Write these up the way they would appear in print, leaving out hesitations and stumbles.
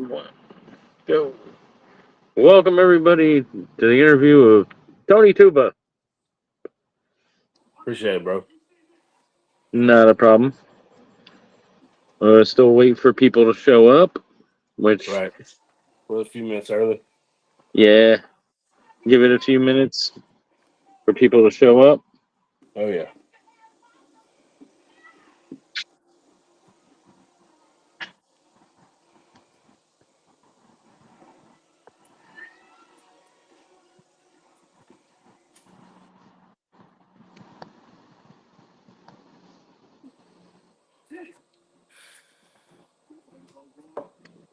One, go. Welcome everybody to the interview of Tony Tuba. Appreciate it, bro. Not a problem. Still wait for people to show up. Which, Right. We're a few minutes early. yeah, give it a few minutes for people to show up. Oh yeah.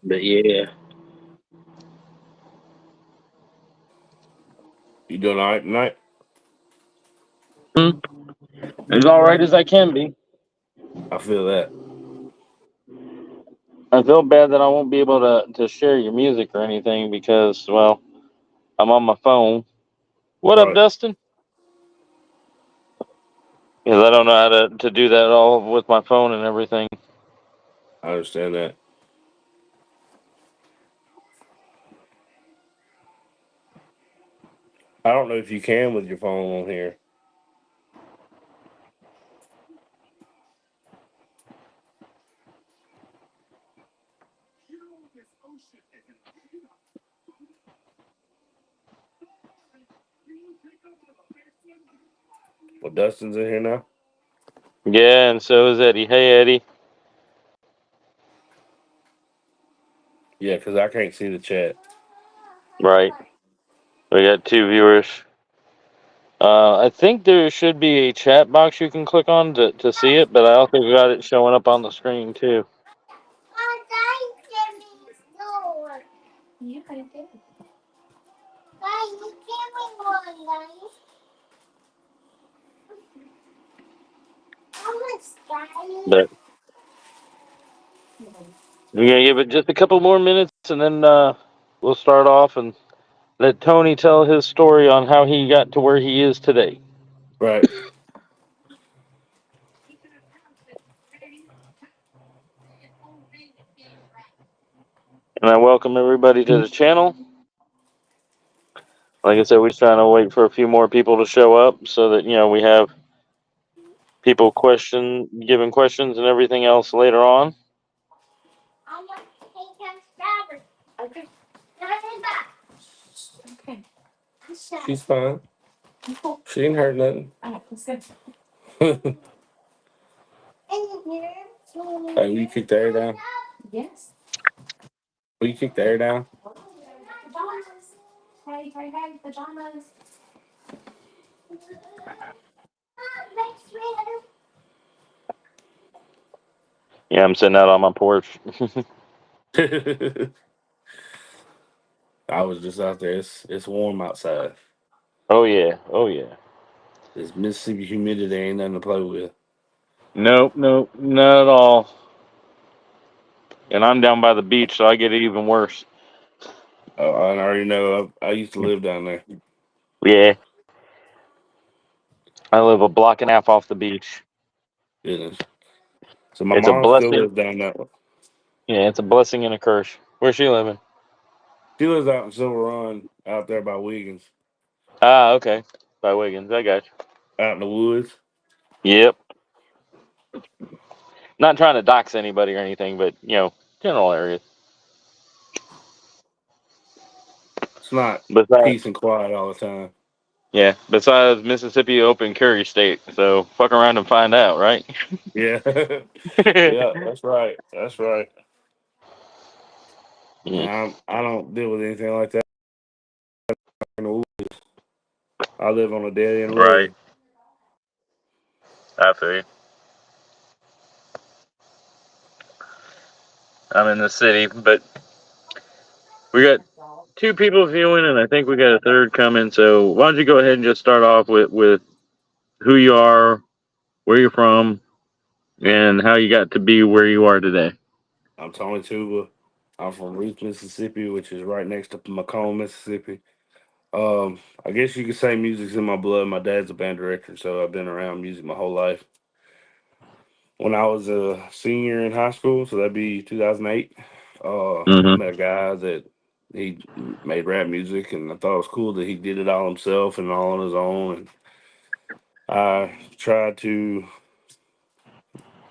But yeah, You doing all right tonight? hmm, as all right as I can be. I feel that. I feel bad that I won't be able to share your music or anything because, well, I'm on my phone. What up, Right. Dustin? Because I don't know how to do that all with my phone and everything. I understand that. I don't know if you can with your phone on here. Well, Dustin's in here now. Yeah, and so is Eddie. Hey, Eddie. Yeah, because I can't see the chat. Right. We got two viewers. I think there should be a chat box you can click on to see it, but I also got it showing up on the screen too. But we're gonna give it just a couple more minutes, and then we'll start off and let Tony tell his story on how he got to where he is today. Right. And I welcome everybody to the channel. Like I said, we're just trying to wait for a few more people to show up so that we have people giving questions and everything else later on. She's fine. She didn't hurt nothing. Hey, will you kick the air down? Will you kick the air down? Yeah, I'm sitting out on my porch. I was just out there. It's warm outside. Oh yeah, oh yeah. This Mississippi humidity ain't nothing to play with. Nope, nope, not at all. And I'm down by the beach, so I get it even worse. Oh, I already know. I used to live down there. Yeah, I live a block and a half off the beach. Goodness. So my It's a mom still blessing. lives down that way. Yeah, it's a blessing and a curse. Where's she living? She lives out in Silver Run, out there by Wiggins, Ah, okay. By Wiggins, I got out in the woods. you. Yep. Not trying to dox anybody or anything, but general areas. It's not Besides, peace and quiet all the time. yeah. Besides Mississippi open carry state, so fuck around and find out, right? Yeah, yeah, that's right. That's right. Mm, I don't deal with anything like that in the woods. I live on a dead end right. road. I feel you. I'm in the city, but we got two people viewing, and I think we got a third coming. So why don't you go ahead and just start off with who you are, where you're from, and how you got to be where you are today. I'm Tony Tuba. I'm from Reef, Mississippi, which is right next to Macomb, Mississippi. I guess you could say music's in my blood. My dad's a band director, so I've been around music my whole life. When I was a senior in high school, so that'd be 2008, I Mm-hmm. met a guy that he made rap music, and I thought it was cool that he did it all himself and all on his own. And I tried to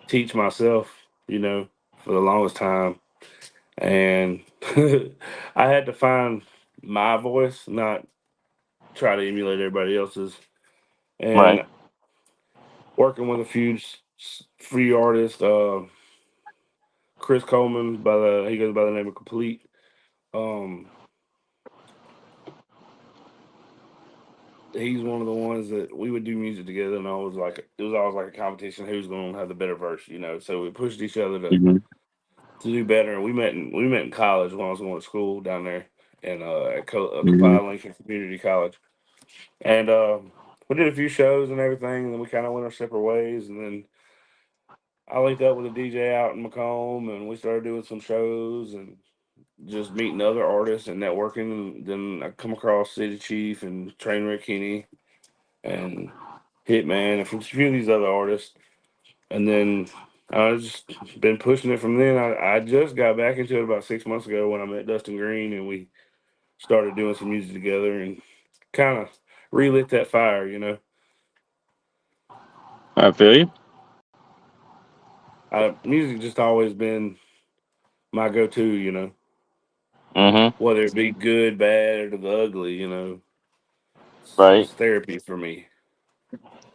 teach myself, for the longest time, and I had to find my voice, not try to emulate everybody else's. Right. And working with a few free artists, Chris Coleman, he goes by the name of Complete. Um, he's one of the ones that we would do music together, and it was always like a competition who's going to have the better verse. So we pushed each other Mm-hmm. to do better. And we met in college when I was going to school down there in Mm-hmm. Copiah Lincoln Community College, and we did a few shows and everything, and then we kind of went our separate ways, and then I linked up with a DJ out in Macomb, and we started doing some shows and just meeting other artists and networking. And then I come across City Chief and Trainwreck Kenny and Hitman and from a few of these other artists. And then I just been pushing it from then. I just got back into it about 6 months ago when I met Dustin Green and we started doing some music together and kind of relit that fire. I feel you. Music just always been my go-to. Mm-hmm. Whether it be good, bad, or the ugly. Right. It's therapy for me.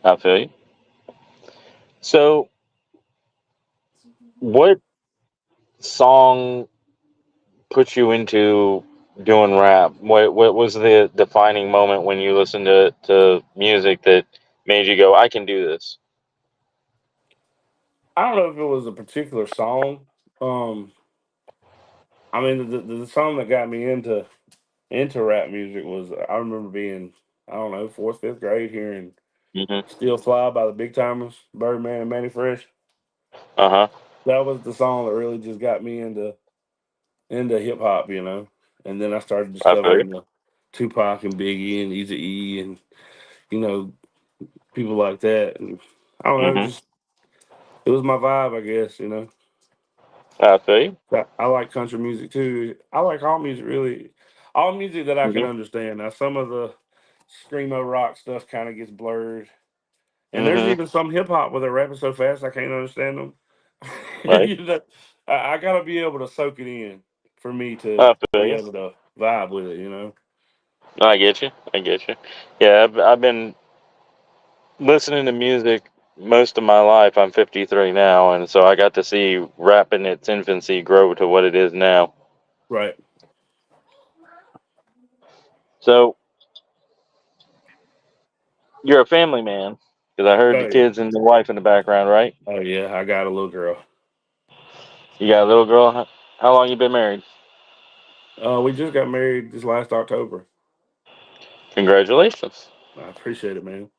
I feel you. So, what song put you into doing rap? What was the defining moment when you listened to music that made you go, I can do this? I don't know if it was a particular song. Um, I mean, the song that got me into rap music was I remember being, I don't know, fourth, fifth grade, hearing Mm-hmm. "Still Fly" by the Big Timers, Birdman and Manny Fresh. Uh-huh. That was the song that really just got me into hip hop. And then I started I feel you. discovering the Tupac and Biggie and Easy E and you know people like that. And I don't know, Mm-hmm. just it was my vibe, I guess. I feel you. I like country music too. I like all music really, all music that I can Mm-hmm. understand. Now some of the screamo rock stuff kind of gets blurred, and there's Mm-hmm. even some hip hop where they're rapping so fast I can't understand them. Right. I gotta be able to soak it in for me to I feel be you. able to vibe with it. I get you. I get you. Yeah, I've been listening to music most of my life. I'm 53 now, and so I got to see rap in its infancy grow to what it is now. Right. So you're a family man, because I heard the Oh yeah. kids and the wife in the background, right? Oh yeah. I got a little girl. You got a little girl. How long you been married? We just got married this last October. Congratulations. I appreciate it, man.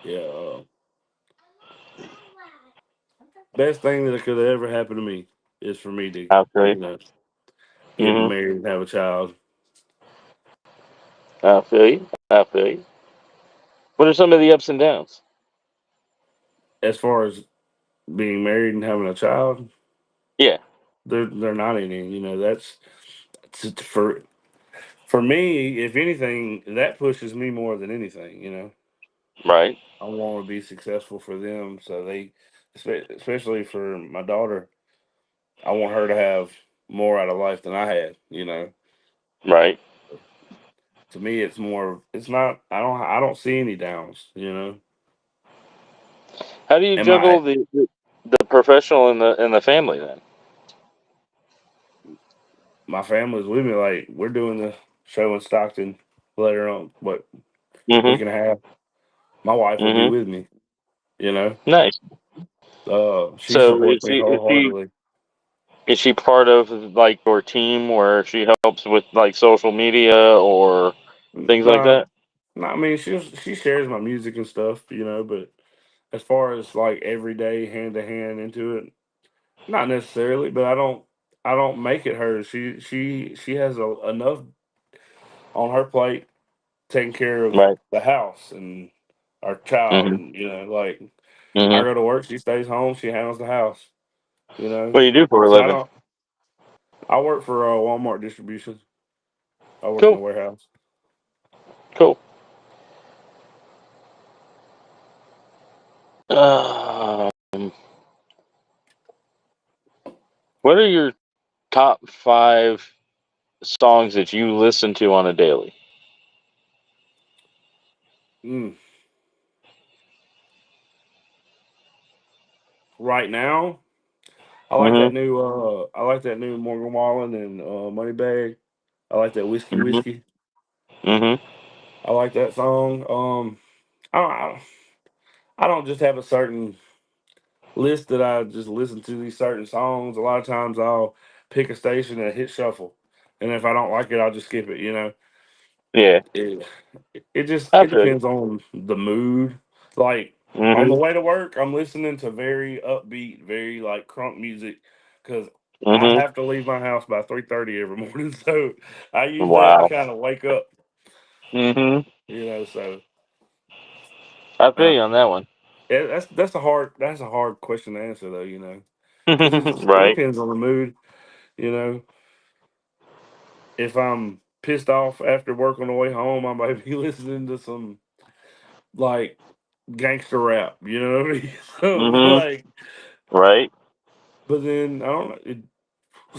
Yeah. Best thing that could ever happen to me is for me to, I feel you you. know, get Mm-hmm. married and have a child. I feel you. I feel you. What are some of the ups and downs? As far as being married and having a child, Yeah. they're not any. For me. If anything, that pushes me more than anything. Right. I want to be successful for them, so especially for my daughter, I want her to have more out of life than I had. Right. To me, it's more. It's not. I don't see any downs. How do you And my juggle the professional and the family then? my family's with me. Like we're doing the show in Stockton later on. What, week Mm-hmm. and a half? My wife will be Mm-hmm. with me. You know, Nice. she So supports me wholeheartedly. is she part of like your team where she helps with like social media or things like Nah, that? nah, I mean, she shares my music and stuff. But as far as like every day, hand to hand into it, not necessarily. But I don't make it her. She has enough on her plate taking care of Right. the house and our child, Mm-hmm. and like I Mm-hmm. go to work, she stays home, she handles the house. What do you do for a So I living? don't. I work for Walmart distribution. I work in the Cool. warehouse. Cool. Um, what are your top five songs that you listen to on a daily? Mm. Right now, Mm-hmm. I like that new Morgan Wallen and Moneybag. I like that Whiskey Mm-hmm. Whiskey. Mm-hmm. I like that song. I don't just have a certain list that I just listen to these certain songs. A lot of times I'll pick a station and hit shuffle, and if I don't like it, I'll just skip it. You know, Yeah, it it just I it feel you. depends on the mood. Like on the Mm-hmm. way to work, I'm listening to very upbeat, very like crunk music because I Mm-hmm. have to leave my house by 3:30 every morning. So I use that to Wow. kind of wake up. Mm-hmm. You know, so I feel uh, you on that one. that's a hard question to answer though. You know, because it Right. depends on the mood. You know, if I'm pissed off after work on the way home, I might be listening to some like gangster rap. You know what I mean? So Mm-hmm. like, Right. but then I don't know.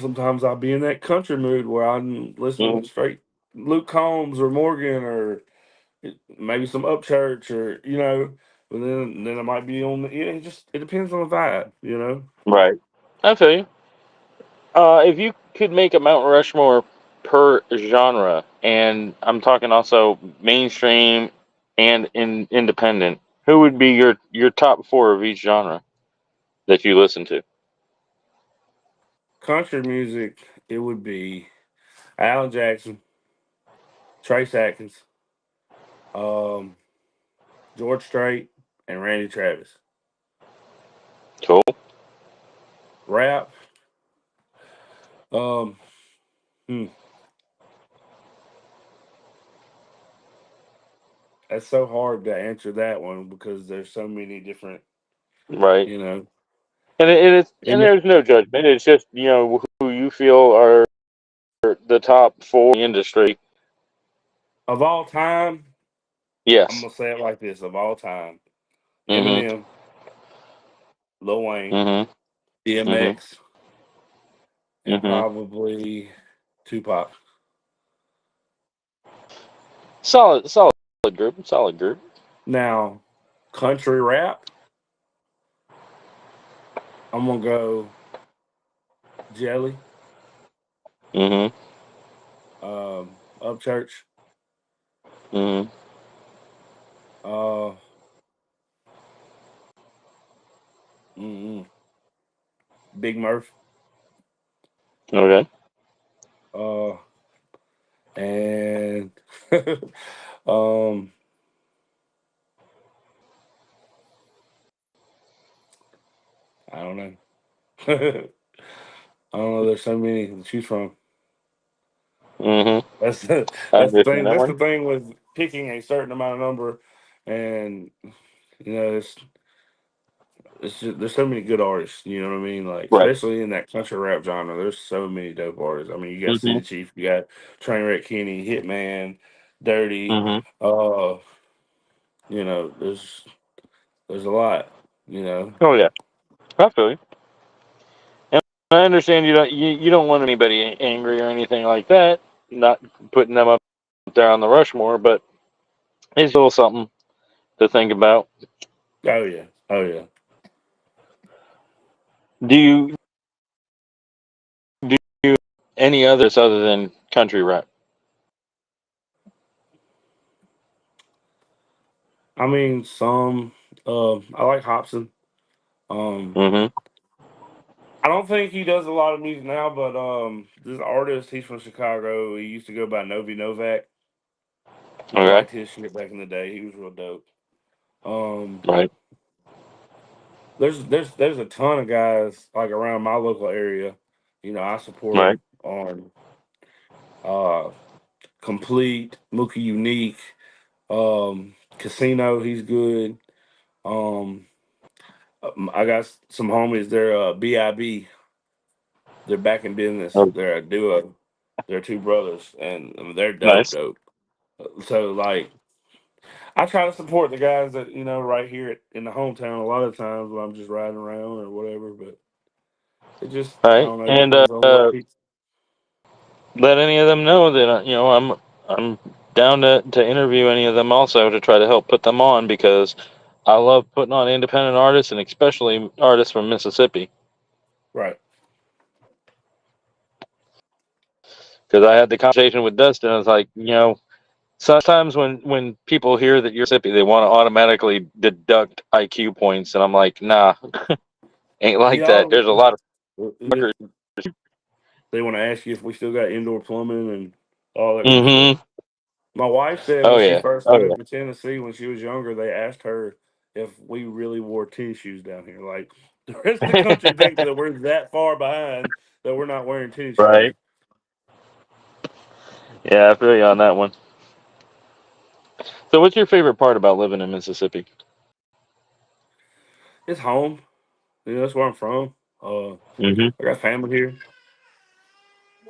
Sometimes I'll be in that country mood where I'm listening Mm-hmm. straight Luke Combs or Morgan or maybe some Upchurch or you know. But then I might be on the it depends on the vibe. You know. Right. I feel you. If you could make a Mount Rushmore per genre, and I'm talking also mainstream and independent, who would be your top four of each genre that you listen to? Country music, it would be Alan Jackson, Trace Atkins, um, George Strait, and Randy Travis. Cool. Rap, um, hmm, that's so hard to answer that one because there's so many different, Right. you know. And And there's no judgment. It's just who you feel are the top four in the industry. of all time, I'm Yes. gonna say it like this: of all time, Mm-hmm. Eminem, Lil Wayne, Mm-hmm. Mm-hmm. DMX, and Mm-hmm. probably Tupac. Solid group. Solid group. Now, country rap, I'm gonna go Jelly, Mm-hmm. Upchurch, Mm-hmm. uh, mm, Big Murph, Okay. uh, and um, I don't know. I don't know. There's so many to choose from. Mm-hmm. That's the I that's the understand thing. that That's the one. thing with picking a certain amount of number, and you know, it's just, there's so many good artists. You know what I mean? Like Right. especially in that country rap genre, there's so many dope artists. I mean, you got Mm-hmm. City Chief, you got Trainwreck Kenny, Hitman, Dirty. Mm-hmm. Uh, you know, there's a lot. You know. Oh yeah. I feel you. And I understand you don't want anybody angry or anything like that. Not putting them up there on the Rushmore, but it's a little something to think about. Oh yeah. Oh yeah. Do you do you any others other than country rap? I mean, some. I like Hobson. Um, Mm-hmm. I don't think he does a lot of music now, but this artist, he's from Chicago. He used to go by Novi Novak. I Okay. liked his shit back in the day. He was real dope. Um, Right. there's a ton of guys like around my local area. You know, I support Right. on uh Complete, Mookie Unique, Casino. He's good. Um, I got some homies there. Bib. They're back in business. Oh, They're a duo. They're two brothers, and they're dope, nice. dope. So like, I try to support the guys that right here in the hometown. A lot of times when I'm just riding around or whatever, but it just All I right, don't know. It and depends on what people. let any of them know that I'm down to interview any of them also to try to help put them on because I love putting on independent artists and especially artists from Mississippi. Right. Because I had the conversation with Dustin, I was like, sometimes when people hear that you're Mississippi, they want to automatically deduct IQ points, and I'm like, nah, ain't like that. Y'all, There's a lot of they fuckers. want to ask you if we still got indoor plumbing and all that good stuff. Mm-hmm. My wife said Oh when she yeah. first Oh moved yeah. to Tennessee when she was younger, they asked her if we really wore tennis shoes down here. Like the rest of the country thinks that we're that far behind that we're not wearing tennis shoes. Right. Yeah, I feel you on that one. So, what's your favorite part about living in Mississippi? It's home. That's where I'm from. Mm-hmm. I got family here.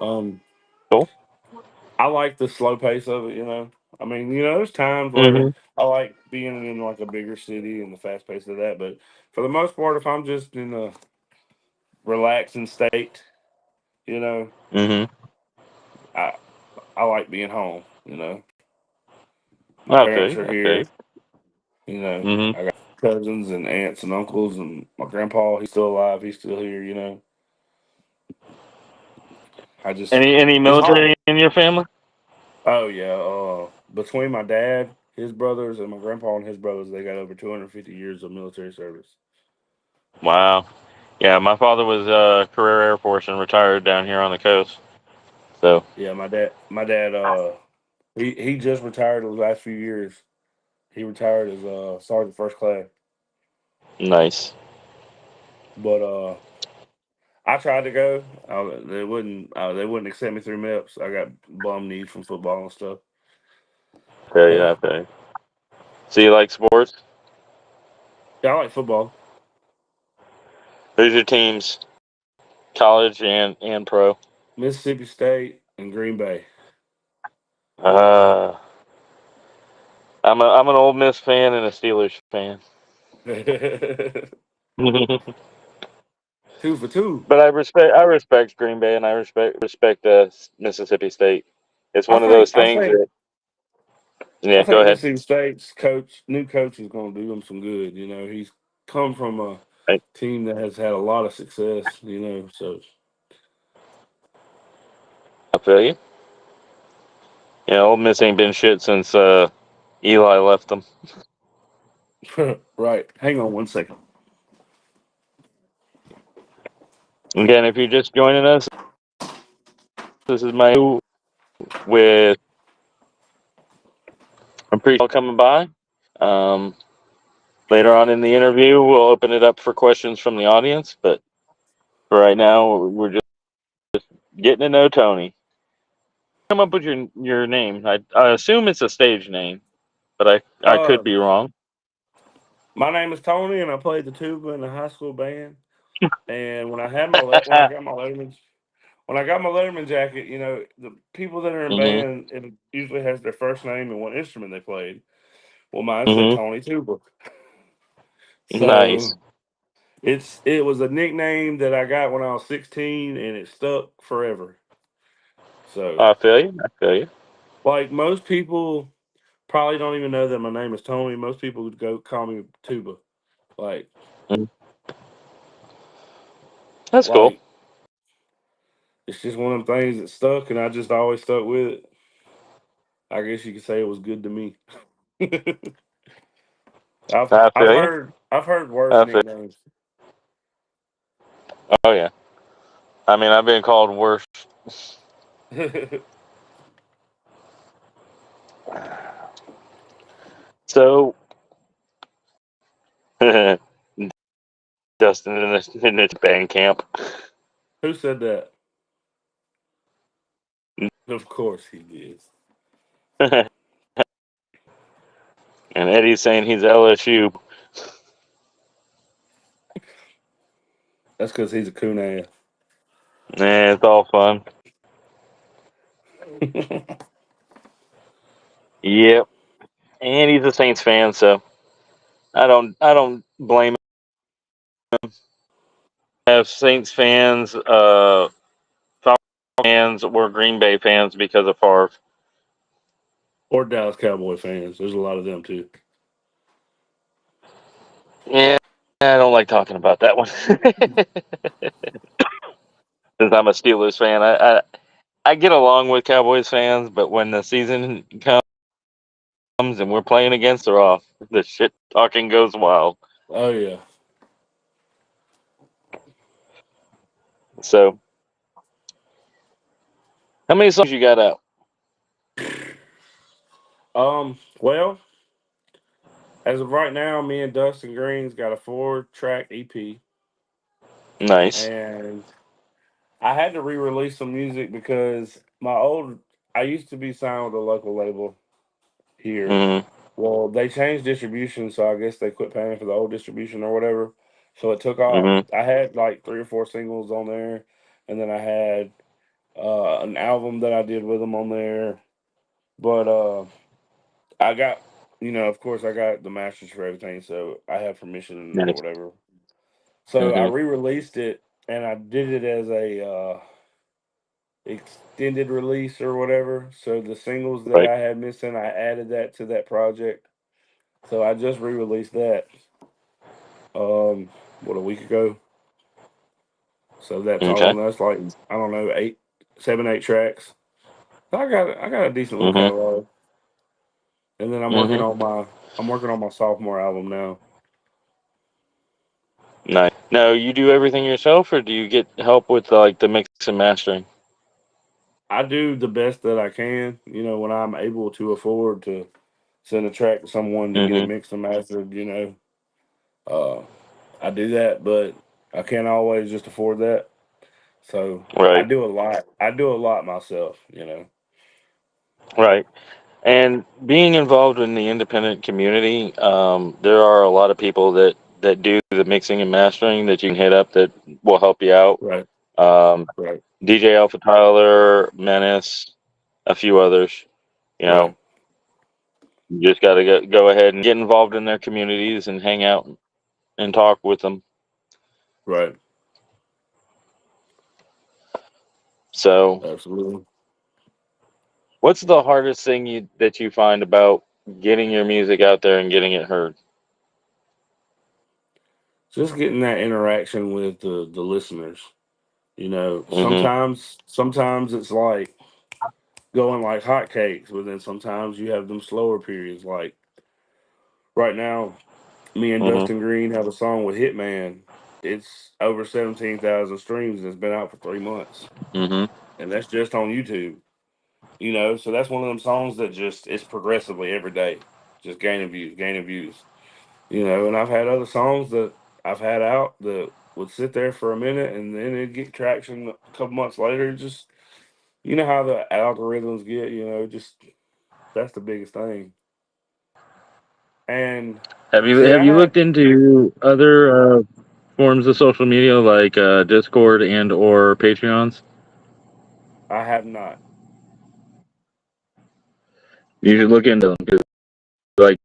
Um, Cool. I like the slow pace of it. I mean, there's times where Mm-hmm. I like being in like a bigger city and the fast pace of that, but for the most part, if I'm just in a relaxing state, you know, Mm-hmm. I I like being home. My I feel parents you. are I feel here. you. I Mm-hmm. got cousins and aunts and uncles, and my grandpa. He's still alive. He's still here. I just Any it's home. military in your family? Oh yeah. Between my dad, his brothers, and my grandpa and his brothers, they got over 250 years of military service. Wow. Yeah, my father was career Air Force and retired down here on the coast. So Yeah, my dad, he just retired the last few years. He retired as sergeant first class, nice. but I tried to go. They wouldn't accept me through MEPS. I got bum knees from football and stuff. Feel you. I feel you. So you like sports? Yeah, I like football. Who's your teams? College and pro. Mississippi State and Green Bay. Uh, I'm an Ole Miss fan and a Steelers fan. 2 for 2. But I respect Green Bay and I respect Mississippi State. It's I one of think those I things think that I yeah. Go think ahead. Mississippi State's new coach is going to do him some good. He's come from a I, team that has had a lot of success. So I feel you. Yeah, Ole Miss ain't been shit since Eli left them. right. Hang on one second. Again, if you're just joining us, this is my with I'm pretty coming by. Um, later on in the interview, we'll open it up for questions from the audience. But for right now, we're just getting to know Tony. Come up with your name. I assume it's a stage name, but I Uh, could be wrong. my name is Tony, and I played the tuba in the high school band. And when I got my Letterman jacket, the people that are in hmm band, it usually has their first name and what instrument they played. Well, mine said hmm Tony Tuba. Nice. So it was a nickname that I got when I was 16, and it stuck forever. So, I feel you. I feel you. like most people probably don't even know that my name is Tony. Most people would go call me Tuba. Like, Mhm. That's cool. like it's just one of them things that stuck, and I just always stuck with it. I guess you could say it was good to me. I've I I've feel you. heard I've heard worse I feel. nicknames. Oh yeah. I mean, I've been called worse. So, Justin in its band camp. Who said that? Of course he did. And Eddie's saying he's LSU. That's because he's a coon ass. It's all fun. Yep. And he's a Saints fan, so I don't blame him. I have Saints fans, Falcons fans, or Green Bay fans because of Favre. Or Dallas Cowboy fans. There's a lot of them too. Yeah, I don't like talking about that one. Since I'm a Steelers fan, I get along with Cowboys fans, but when the season comes and we're playing against her off, the shit talking goes wild. Oh yeah. So, how many songs you got out? Well, as of right now, me and Dustin Green's got a 4-track EP, Nice. and I had to re-release some music because I used to be signed with a local label here. Mhm. Well, they changed distribution, so I guess they quit paying for the old distribution or whatever. So it took off. Mhm. I had like 3 or 4 singles on there, and then I had an album that I did with them on there. But I got, of course, I got the masters for everything, so I have permission or Nice. whatever. So I Mhm. re-released it, and I did it as a extended release or whatever. So the singles that Right. I had missing, I added that to that project. So I just re-released that. What, a week ago. So that's all Okay. on there. That's like, I don't know, 7, 8 tracks. So I got a decent little Mhm. catalog. And then Mhm. I'm working on my sophomore album now. Nice. Now, you do everything yourself, or do you get help with like the mix and mastering? I do the best that I can, when I'm able to afford to send a track to someone to get it Mhm. mixed and mastered, uh, I do that, but I can't always just afford that. So I Right. do a lot. I do a lot myself. Right. And being involved in the independent community, there are a lot of people that do the mixing and mastering that you can hit up that will help you out. Right, Um, right, DJ Alpha Tyler, Menace, a few others. You right, know, you just got to go ahead and get involved in their communities and hang out and talk with them. right. So, Absolutely. what's the hardest thing you find about getting your music out there and getting it heard? Just getting that interaction with the listeners. Hmm. Sometimes it's like going like hotcakes, but then sometimes you have them slower periods. Like right now, me and Hmm. Dustin Green have a song with Hitman. It's over 17,000 streams and it's been out for 3 months, Hmm. and that's just on YouTube. So that's one of them songs that just it's progressively every day, just gaining views, gaining views. And I've had other songs that I've had out that would sit there for a minute and then it'd get traction a couple months later. Just how the algorithms get. Just that's the biggest thing. And Have you see, have you looked into other forms of social media like Discord and or Patreons? I have not. You should look into them because like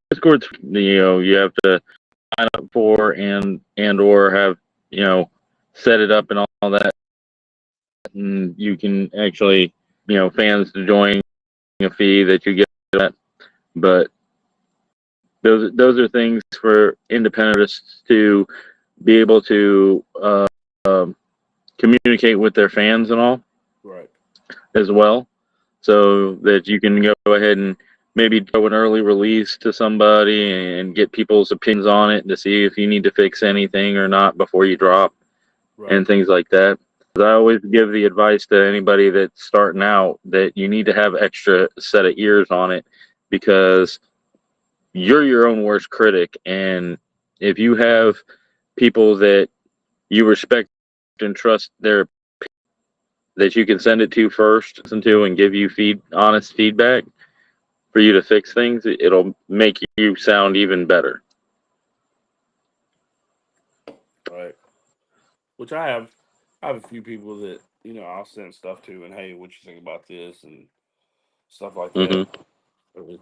Discord's you have to sign up for and or have set it up and all that, and you can actually fans to join a fee that you get that, but those are things for independent artists to be able to um, communicate with their fans and all Right, as well, so that you can go ahead and maybe do an early release to somebody and get people's opinions on it to see if you need to fix anything or not before you drop right, and things like that. I always give the advice to anybody that's starting out that you need to have extra set of ears on it because you're your own worst critic. And if you have people that you respect and trust their that you can send it to first, listen to, and give you honest feedback for you to fix things, it'll make you sound even better. right. Which I have. I have a few people that I'll send stuff to, and hey, what you think about this and stuff like that. Mm-hmm.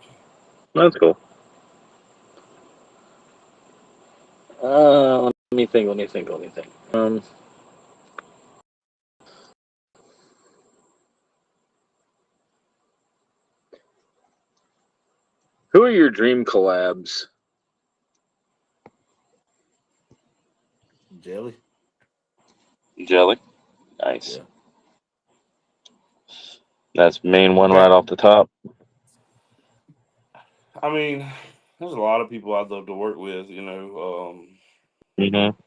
That's cool. Let me think. Let me think. Let me think. Who are your dream collabs? Jelly. Jelly. Nice. Yeah. That's main one right That, off the top. I mean, there's a lot of people I'd love to work with. Mm-hmm.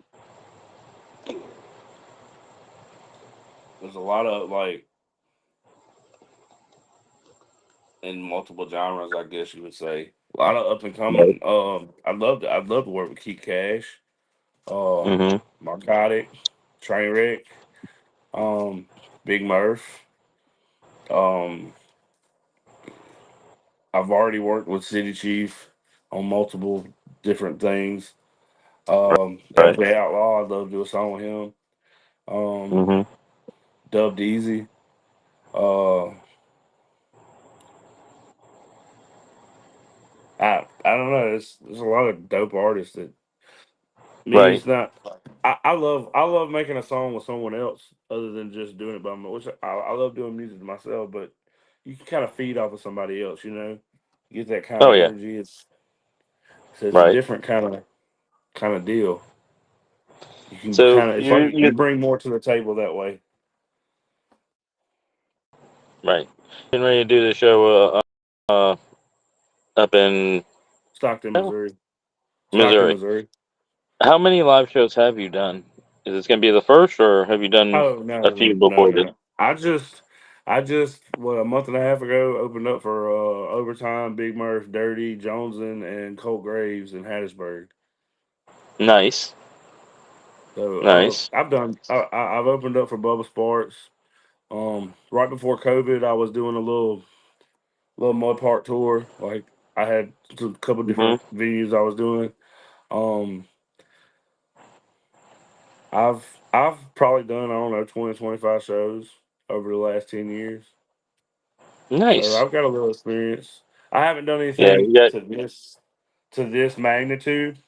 There's a lot of like in multiple genres, I guess you would say. A lot of up and Right. coming. I'd love to work with Key Cash, Mm-hmm. Narcotic, Trainwreck, um, Big Murph. Um, I've already worked with City Chief on multiple different things. Right. LJ Outlaw, I'd love to do a song with him. Um, Mm-hmm. Dubbed Easy. Uh, I don't know. There's a lot of dope artists that me. Right. It's not. I love making a song with someone else other than just doing it by myself. Which I love doing music to myself, but you can kind of feed off of somebody else. You get that kind Oh of yeah. energy. It's a Right. different kind of deal. You can So kind of it's you like you you bring more to the table that way. right. Getting ready to do the show up in Stockton, well, Missouri. Stockton, Missouri. Missouri. How many live shows have you done? Is this going to be the first, or have you done Oh no, a no, few no, no, before no, this? no. I just what a month and a half ago opened up for overtime, Big Murph, Dirty, Joneson, and Colt Graves in Hattiesburg. Nice. So Nice. I've opened up for Bubba Sparks. Right before COVID, I was doing a little mud park tour. Like I had a couple Mm-hmm. different venues I was doing. Um, I've probably done, I don't know, 20 25 shows over the last 10 years. So Nice. I've got a little experience. I haven't done Yeah, anything you got. to this magnitude,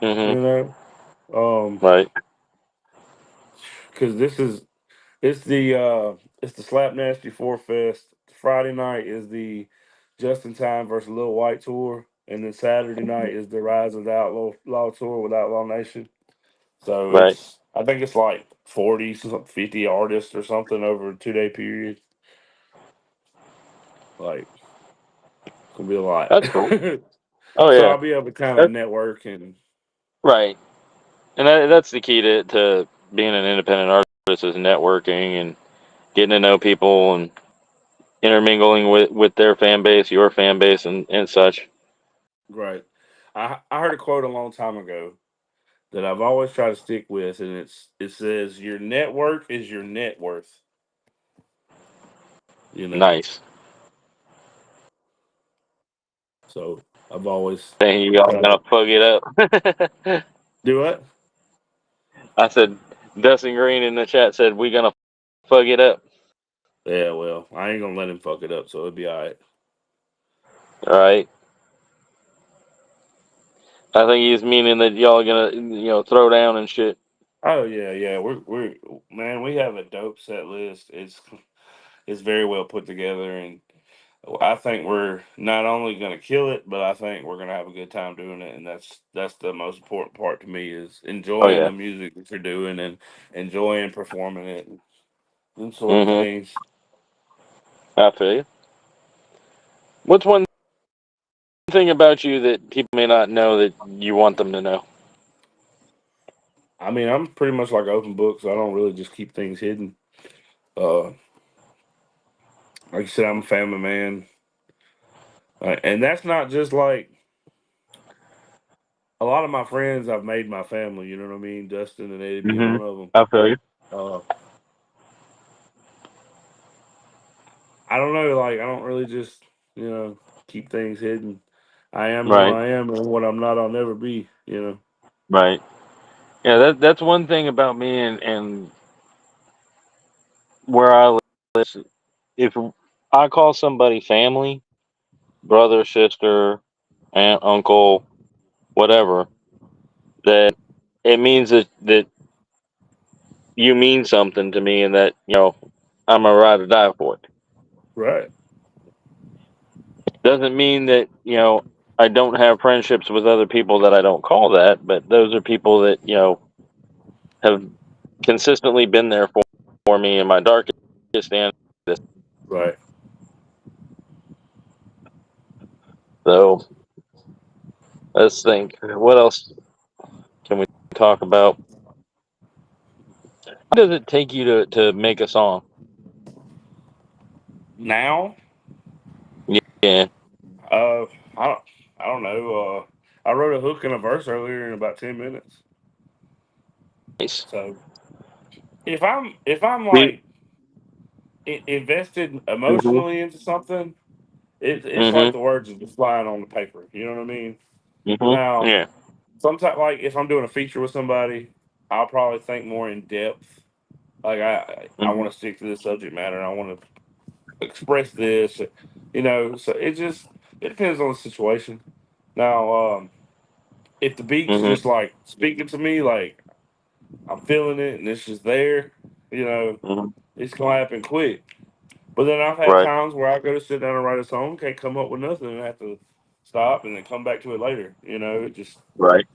Mm-hmm. you know. Right. Because it's the Slap Nasty Four Fest. Friday night is the Just in Time versus Lil White tour, and then Saturday night is the Rise of the Outlaw tour with Outlaw Nation. So Right. I think it's like 40, 50 artists or something over a 2 day period. Like it's gonna be a lot. That's cool. Oh So yeah. I'll be able to kind of That's network and right. And that's the key to being an independent artist is networking and getting to know people and intermingling with their fan base, your fan base, and such. right. I heard a quote a long time ago that I've always tried to stick with, and it says your network is your net worth. You know, Nice. so I've always Think y'all kind gonna of fuck it up? do what? I said Dustin Green in the chat said we gonna fuck it up. Yeah, well, I ain't gonna let him fuck it up, so it'll be all right. All right. I think he's meaning that y'all gonna throw down and shit. Oh yeah, yeah. We're man, we have a dope set list. It's very well put together, and I think we're not only gonna kill it, but I think we're gonna have a good time doing it, and that's the most important part to me is Oh enjoying yeah. the music that you're doing and enjoying performing it and them sort of Mm-hmm. things. I feel you. What's one thing about you that people may not know that you want them to know? I mean, I'm pretty much like an open book, so I don't really just keep things hidden. Uh, like you said, I'm a family man, and that's not just like a lot of my friends I've made my family. You know what I mean? Dustin and Eddie being Mm-hmm. one of them. I feel you. Uh, I don't know. Like I don't really just keep things hidden. I am who Right. I am, and what I'm not, I'll never be. Right. Yeah. That's one thing about me and where I live, if I call somebody family, brother, sister, aunt, uncle, whatever, that it means that you mean something to me and that, I'm a ride or die for it. Right. Doesn't mean that, I don't have friendships with other people that I don't call that, but those are people that, have consistently been there for me in my darkest and Right. so let's think. What else can we talk about? How does it take you to make a song? Now, Yeah, uh, I don't, I don't know. I wrote a hook and a verse earlier in about 10 minutes. nice. So if I'm We, like invested mhm, emotionally into something, it's like mhm, the words are just flying on the paper. You know what I mean? mhm. Now, Yeah, sometimes like if I'm doing a feature with somebody, I'll probably think more in depth. Like I mhm, want to stick to this subject matter and I want to express this. So it depends on the situation. Now, if the beat's mhm, just like speaking to me, like I'm feeling it and it's just there, mhm. it's gonna happen quick. But then I've had Right, times where I go to sit down and write a song, can't come up with nothing, and I have to stop and then come back to it later. It just right.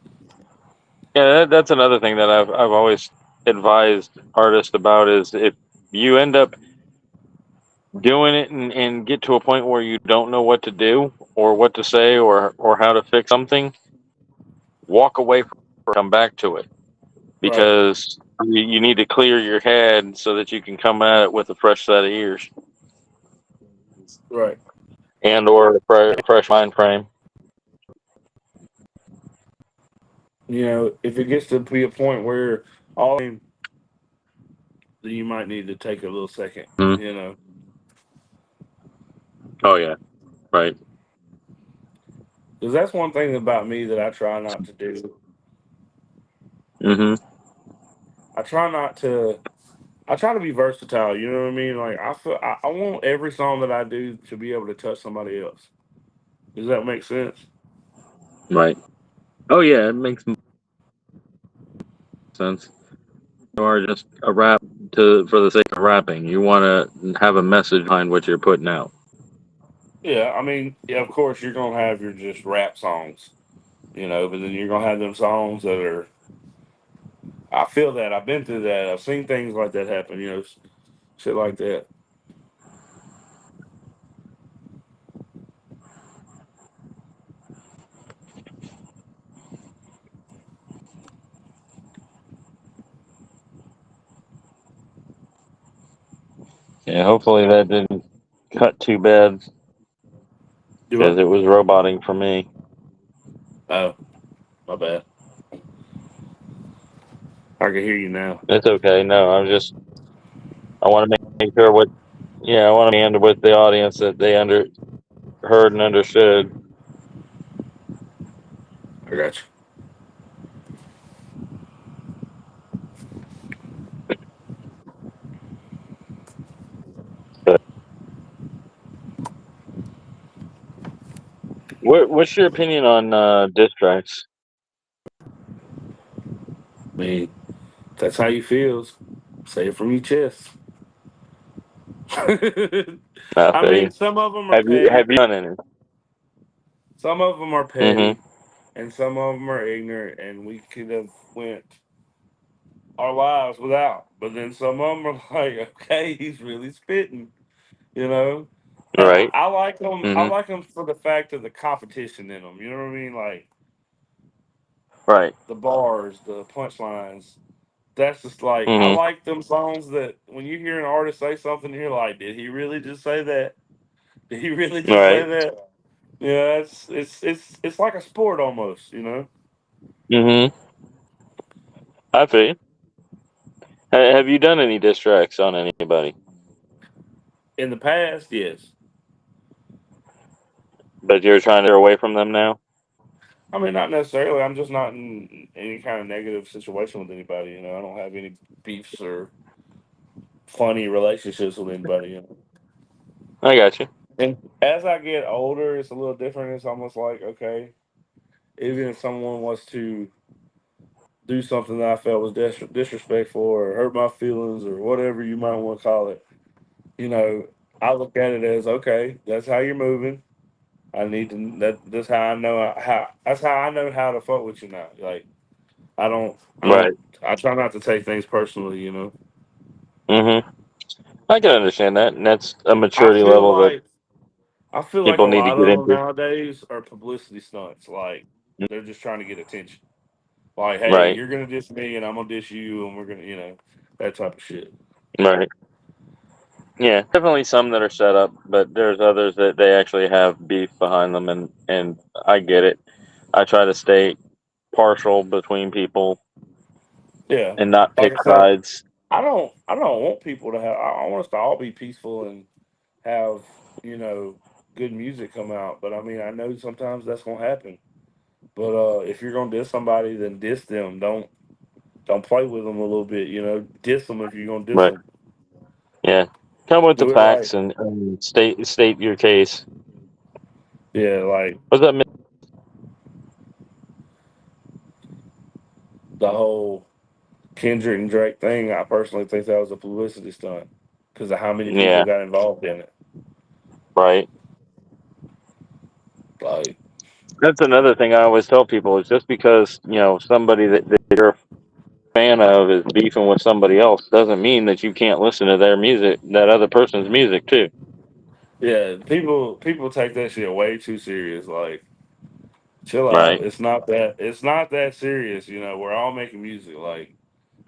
Yeah, that's another thing that I've always advised artists about is if you end up doing it and get to a point where you don't know what to do or what to say or how to fix something, walk away from it, come back to it right, because you need to clear your head so that you can come at it with a fresh set of ears right. and or a fresh mind frame. If it gets to be a point where all then you might need to take a little second. Mhm. You know, Oh yeah, right. because that's one thing about me that I try not to do. Hmm. I try not to. I try to be versatile. You know what I mean? Like I want every song that I do to be able to touch somebody else. Does that make sense? Right. Oh yeah, it makes sense. You are just a rap to for the sake of rapping. You want to have a message behind what you're putting out. Yeah, I mean, yeah, of course you're gonna have your just rap songs, but then you're gonna have them songs that are. I feel that I've been through that. I've seen things like that happen. Shit like that. Yeah, hopefully that didn't cut too bad Do because what? it was roboting for me. Oh, my bad. I can hear you now. It's okay. No, I want to make sure what yeah, I want to end with the audience that they heard and understood. I got you. But what's your opinion on diss tracks? I mean, that's how you feels. Say it from your chest. I I feel mean, you. some of them are Have you petty. done any? Some of them are Mm-hmm. petty, and some of them are ignorant, and we could have went our lives without. But then some of them are like, okay, he's really spitting. You know, Right. I like them. I Mm-hmm. like them for the fact of the competition in them. You know what I mean? Like Right. the bars, the punchlines. That's just like I Mm-hmm. like them songs that when you hear an artist say something, you're like, did he really just say that? Did he really just say Right. that? Yeah, it's like a sport almost. Mm-hmm. I feel you. Have you done any diss tracks on anybody? In the past, yes. But you're trying to get away from them now? I mean, not necessarily. I'm just not in any kind of negative situation with anybody. I don't have any beefs or funny relationships with anybody. You know? I got you. And as I get older, it's a little different. It's almost like, okay, even if someone was to do something that I felt was disrespectful or hurt my feelings or whatever you might want to call it, you know, I look at it as, okay, that's how you're moving. I need to that's how I know how that's how I know how to fuck with you now. Like I Right. don't I try not to take things personally, you know. Mm-hmm. I can understand that, and that's a I maturity feel level that like I feel like a people need to lot get of them into. nowadays are publicity stunts. Like they're just trying to get attention. Like, hey, Right. you're gonna diss me and I'm gonna diss you and we're gonna, you know, that type of shit. Right. Yeah, definitely some that are set up, but there's others that they actually have beef behind them, and I get it. I try to stay partial between people Yeah. and not Like pick I said, sides. I don't want people to have I want us to all be peaceful and have, you know, good music come out. But I mean I know sometimes that's gonna happen. But if you're gonna diss somebody, then diss them. Don't play with them a little bit. You know, diss them if you're gonna diss Right. them. Yeah. Come with the Do it right. facts and state your case. Yeah, like What's that? the whole Kendrick and Drake thing. I personally think that was a publicity stunt because of how many people Yeah. got involved in it. Right. Like, That's another thing I always tell people is just because somebody that you're a fan of is beefing with somebody else doesn't mean that you can't listen to their music, that other person's music too. yeah, people take that shit way too serious. Like, chill out. Right. It's not that serious. You know, we're all making music. Like,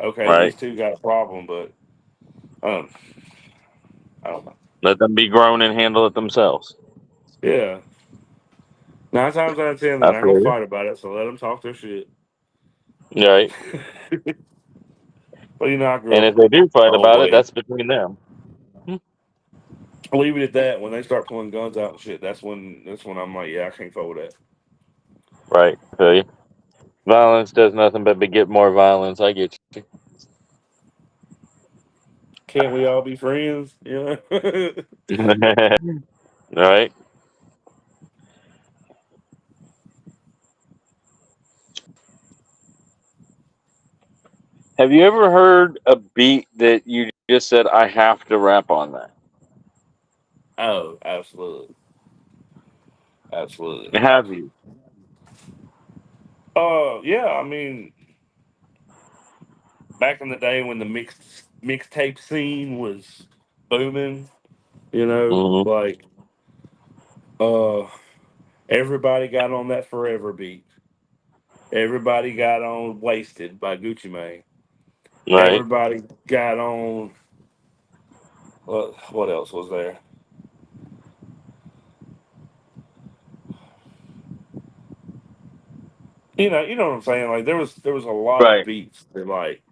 okay, Right. these two got a problem, but um, I don't know. Let them be grown and handle it themselves. Yeah, 9 times out of 10, they're I not gonna feel you. fight about it. So let them talk their shit. Right. But you know, I grew And up if they do the fight old about it, way. that's between them. Leave it at that. When they start pulling guns out and shit, that's when I'm like, yeah, I can't fuck with that. Right. I feel you. Violence does nothing but beget more violence. I get Can't we all be friends? You know? you. Right. Have you ever heard a beat that you just said, I have to rap on that? Oh, absolutely, absolutely. Have you? Yeah. I mean, back in the day when the mixtape scene was booming, you know, Hmm. like uh, everybody got on that Forever beat. Everybody got on "Wasted" by Gucci Mane. Right. Everybody got on what else was there? You know what I'm saying? Like there was a lot of Right. beats that like,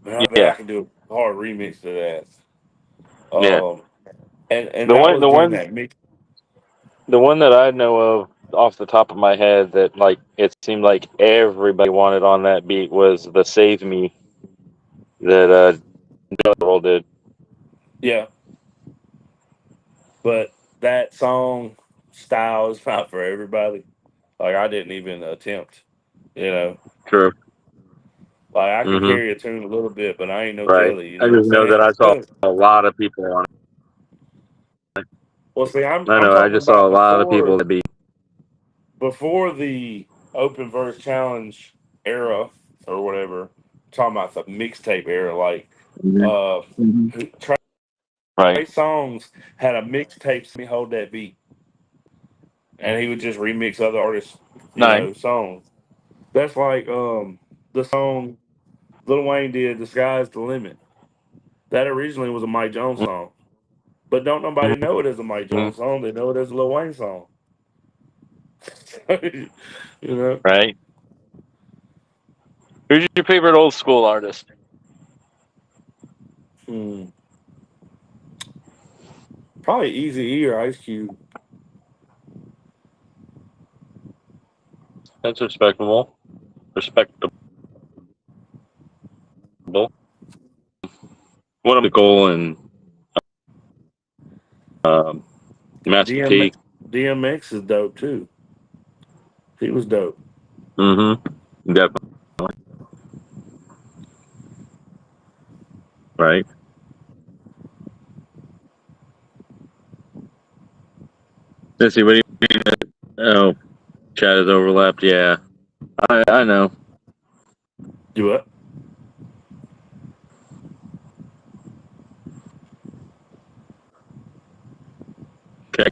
man, I bet I Yeah. can do a hard remix to that. Yeah. And The that one, was the during one, that mix. the one that I know of off the top of my head that like it seemed like everybody wanted on that beat was the "Save Me" that Joe did. Yeah, but that song style is not for everybody. Like I didn't even attempt. You know, True. like I can Hmm. carry a tune a little bit, but I ain't no Right. Kelly. You I know what just know that I'm I saw saying? a lot of people on Well, see, it. I I'm know. I talking just saw about a lot of people that be. before the open verse challenge era or whatever. I'm talking about the mixtape era, like Mhm. uh, Mhm. Trey Right. Songz had a mixtape. Me hold that beat, and he would just remix other artists, you Nice. know, songs. That's like the song Lil Wayne did, "The Sky's the Limit." That originally was a Mike Jones song, but don't nobody know it as a Mike Hmm. Jones song. They know it as a Lil Wayne song. You know, Right. Who's your favorite old school artist? hmm. Probably Easy E or Ice Cube. That's respectable. Respectable. and um, Master DM, P. DMX is dope too. He was dope. Mm-hmm. Definitely. Right. Let's see. What do you mean? Oh, chat is overlapped. Yeah, I know. Do what? Okay.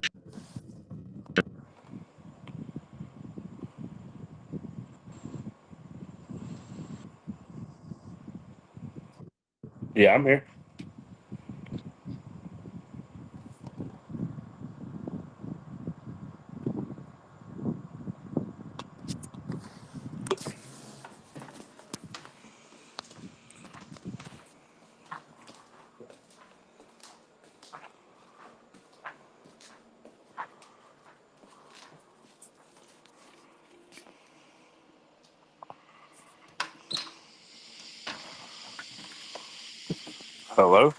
Yeah, I'm here. Hello.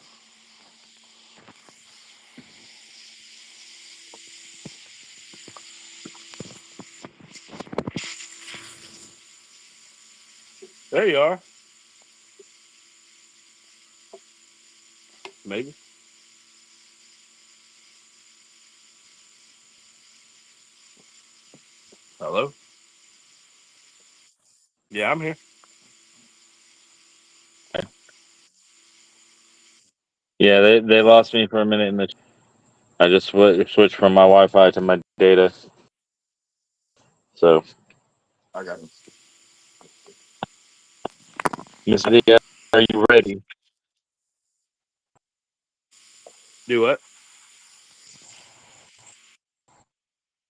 There you are. Maybe. Hello. Yeah, I'm here. Yeah, they lost me for a minute in the. I just switched from my Wi-Fi to my data. So, I got it. Miss Lydia, are you ready? Do what?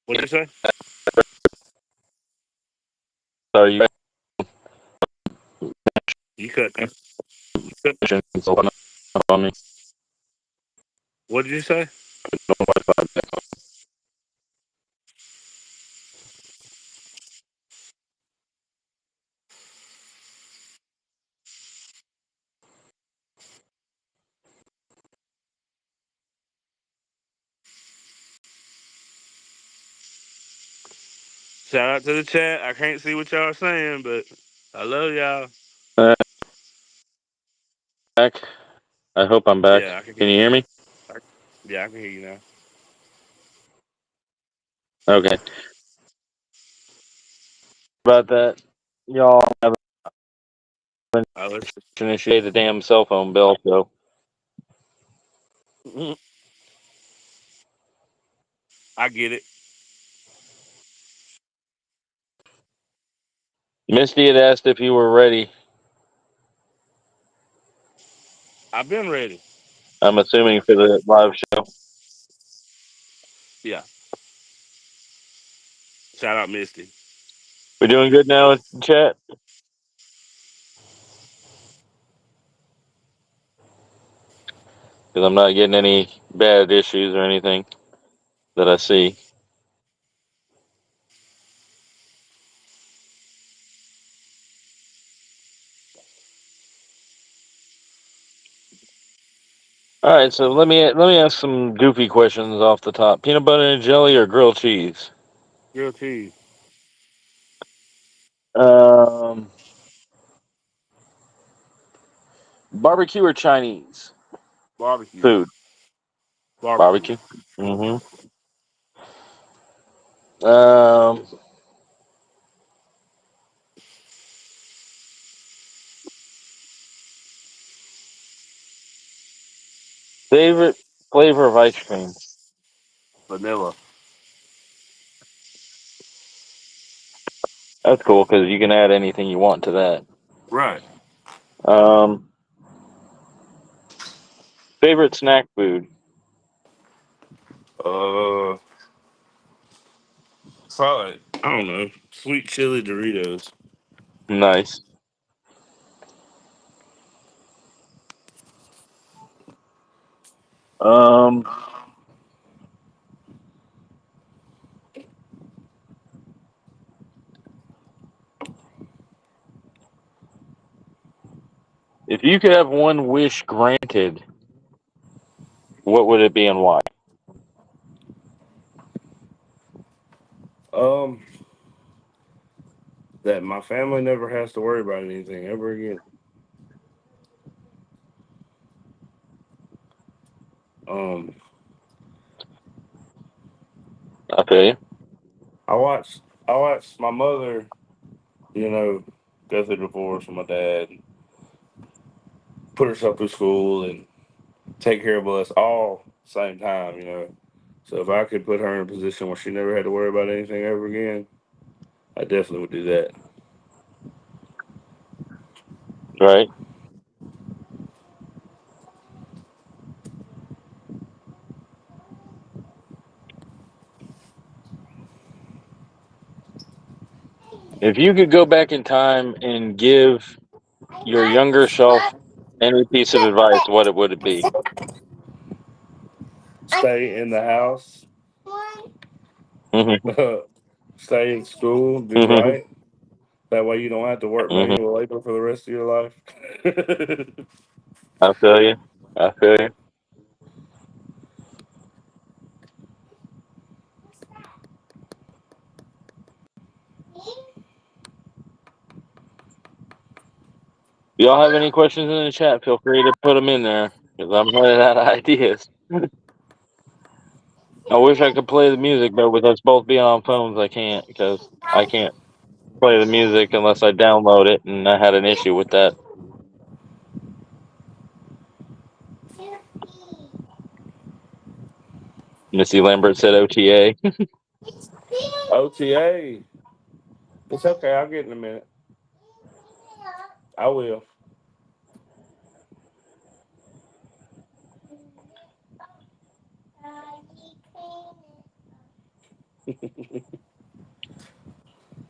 What'd you say? Are you You cut. You cut. ready? On me? What did you say? No Wi-Fi. Shout out to the chat. I can't see what y'all saying, but I love y'all. Back. I hope I'm back. Yeah, I can hear Can you you hear now. me? Yeah, I can hear you now. Okay. About that, y'all haven't Let's. initiated a damn cell phone bill, so I get it. Misty had asked if you were ready. I've been ready. I'm assuming for the live show. Yeah. Shout out Misty. We doing good now in chat? Because I'm not getting any bad issues or anything that I see. All right, so let me ask some goofy questions off the top. Peanut butter and jelly or grilled cheese? Grilled cheese. Um, barbecue or Chinese Barbecue. food? Barbecue. Barbecue. Mm-hmm. Um, favorite flavor of ice cream? Vanilla. That's cool because you can add anything you want to that. Right. Um, favorite snack food? Uh, probably. I don't know. Sweet chili Doritos. Nice. Um, If you could have one wish granted, what would it be and why? Um, that my family never has to worry about anything ever again. Um, I feel you. I watched my mother, you know, go through divorce with my dad, put herself through school, and take care of us all same time. You know, so if I could put her in a position where she never had to worry about anything ever again, I definitely would do that. Right. If you could go back in time and give your younger self any piece of advice, what it would it be? Stay in the house, Hmm. stay in school, do Hmm. right. That way you don't have to work Hmm. manual labor for the rest of your life. I feel you. I feel you. Y'all have any questions in the chat? Feel free to put them in there because I'm running out of ideas. I wish I could play the music, but with us both being on phones, I can't because I can't play the music unless I download it, and I had an issue with that. Missy Lambert said OTA. OTA. It's okay. I'll get in a minute. I will.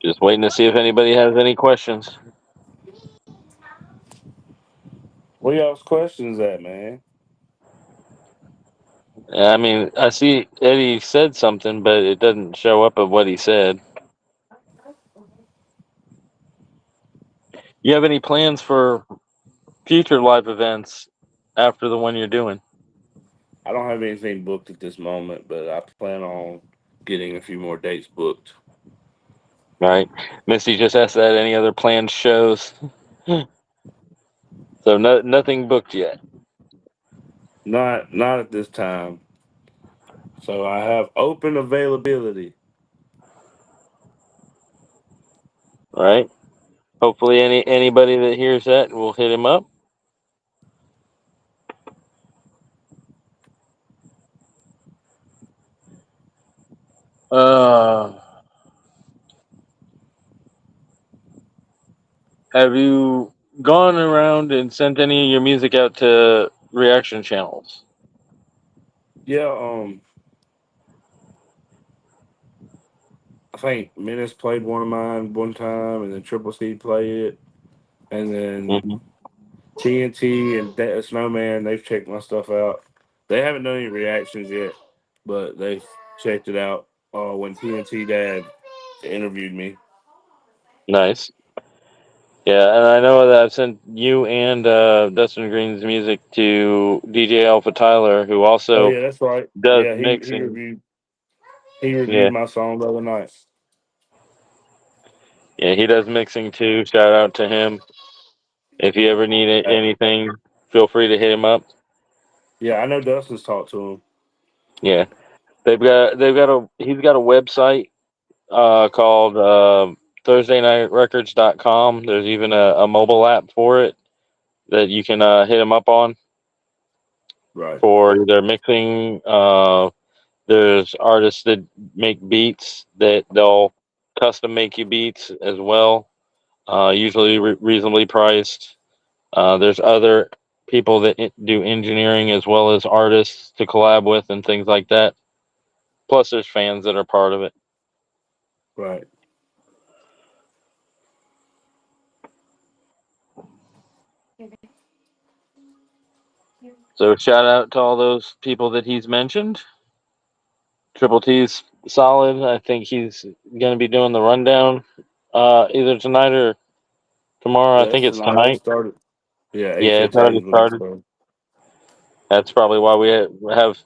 Just waiting to see if anybody has any questions. Where y'all's questions at, man? I mean, I see Eddie said something, but it doesn't show up of what he said. You have any plans for future live events after the one you're doing? I don't have anything booked at this moment, but I plan on getting a few more dates booked. Right. Misty just asked that. Any other planned shows? So nothing booked yet. Not at this time. So I have open availability. Right. Hopefully, anybody that hears that will hit him up. Uh, have you gone around and sent any of your music out to reaction channels? Yeah, I think Menace played one of mine one time, and then Triple C played it, and then Hmm. TNT and Snowman. They've checked my stuff out. They haven't done any reactions yet, but they've checked it out. When TNT Dad interviewed me. Nice. Yeah, and I know that I've sent you and Dustin Green's music to DJ Alpha Tyler, who Oh also yeah, that's right. does Yeah, mixing. he reviewed Yeah, my song the other night. yeah, he does mixing too. Shout out to him. If you ever need anything, feel free to hit him up. Yeah, I know Dustin's talked to him. Yeah, they've got a he's got a website called ThursdayNightRecords.com. There's even a mobile app for it that you can hit him up on Right, for their mixing. There's artists that make beats that they'll custom make you beats as well, usually reasonably priced. There's other people that do engineering as well as artists to collab with and things like that. Plus, there's fans that are part of it. right. So shout out to all those people that he's mentioned. Triple T's solid. I think he's going to be doing the rundown either tonight or tomorrow. I Yeah, think it's it's tonight. They tonight. started. Yeah, eight Yeah, it's fifteen already is when it started. started. That's probably why we have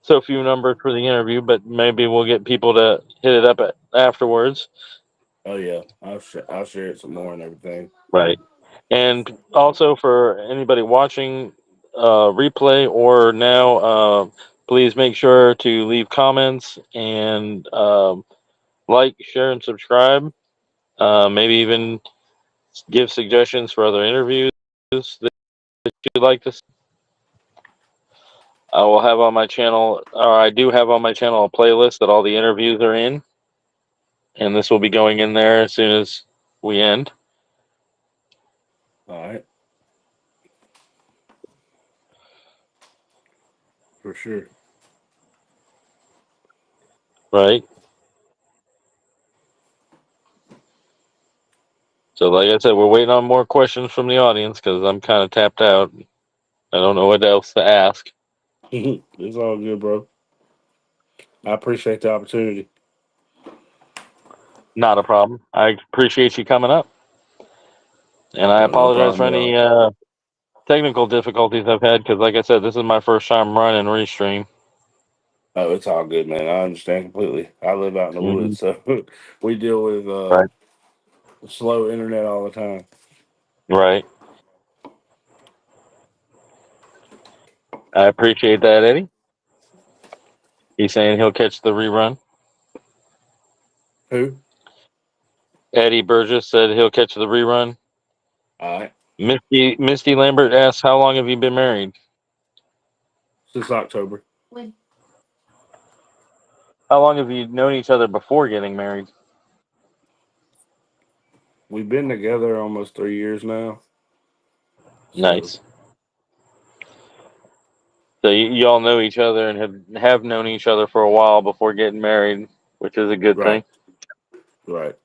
so few numbers for the interview, but maybe we'll get people to hit it up afterwards. Oh yeah, I'll share it some more and everything. Right. And also for anybody watching replay or now, please make sure to leave comments and like, share, and subscribe. Maybe even give suggestions for other interviews that you'd like to see. I will have on my channel, or I do have on my channel, a playlist that all the interviews are in, and this will be going in there as soon as we end. All right, for sure. Right. So, like I said, we're waiting on more questions from the audience because I'm kind of tapped out. I don't know what else to ask. It's all good, bro. I appreciate the opportunity. Not a problem. I appreciate you coming up, and I No apologize for problem at any all. technical difficulties I've had because, like I said, this is my first time running Restream. Oh, it's all good, man. I understand completely. I live out in the Hmm. woods, so we deal with Right. slow internet all the time. Right. I appreciate that, Eddie. He's saying he'll catch the rerun. Who? Eddie Burgess said he'll catch the rerun. All right. Misty Lambert asks, "How long have you been married? Since October. How long have you known each other before getting married?" We've been together almost 3 years now. So Nice. So you all know each other and have known each other for a while before getting married, which is a good right, thing. right.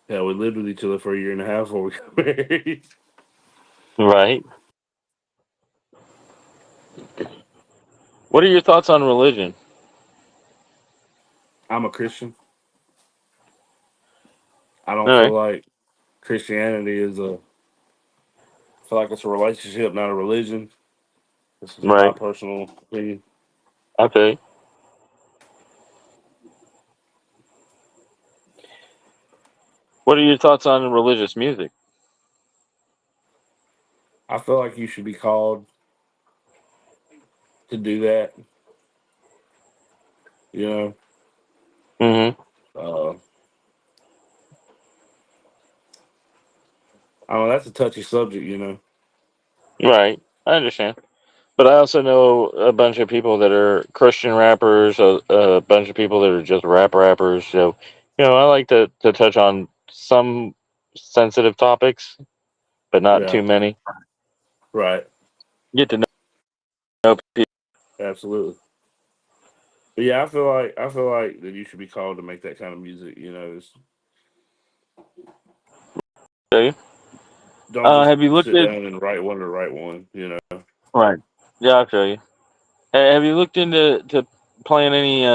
Yeah, we lived with each other for a year and a half before we got married. Right. What are your thoughts on religion? I'm a Christian. I don't All feel right. like Christianity is a. I feel like it's a relationship, not a religion. This is my Right. personal opinion. Okay. What are your thoughts on religious music? I feel like you should be called to do that. You know, Hmm. uh, I don't know. That's a touchy subject. You know. Right. I understand. But I also know a bunch of people that are Christian rappers, a bunch of people that are just rappers. So, I like to touch on some sensitive topics, but not Yeah. too many. Right. Get to know people. Absolutely. But yeah, I feel like that you should be called to make that kind of music. You know, don't just Have you looked sit at down and write one to write one. You know. right? Yeah, I'll show you. Have you looked into playing any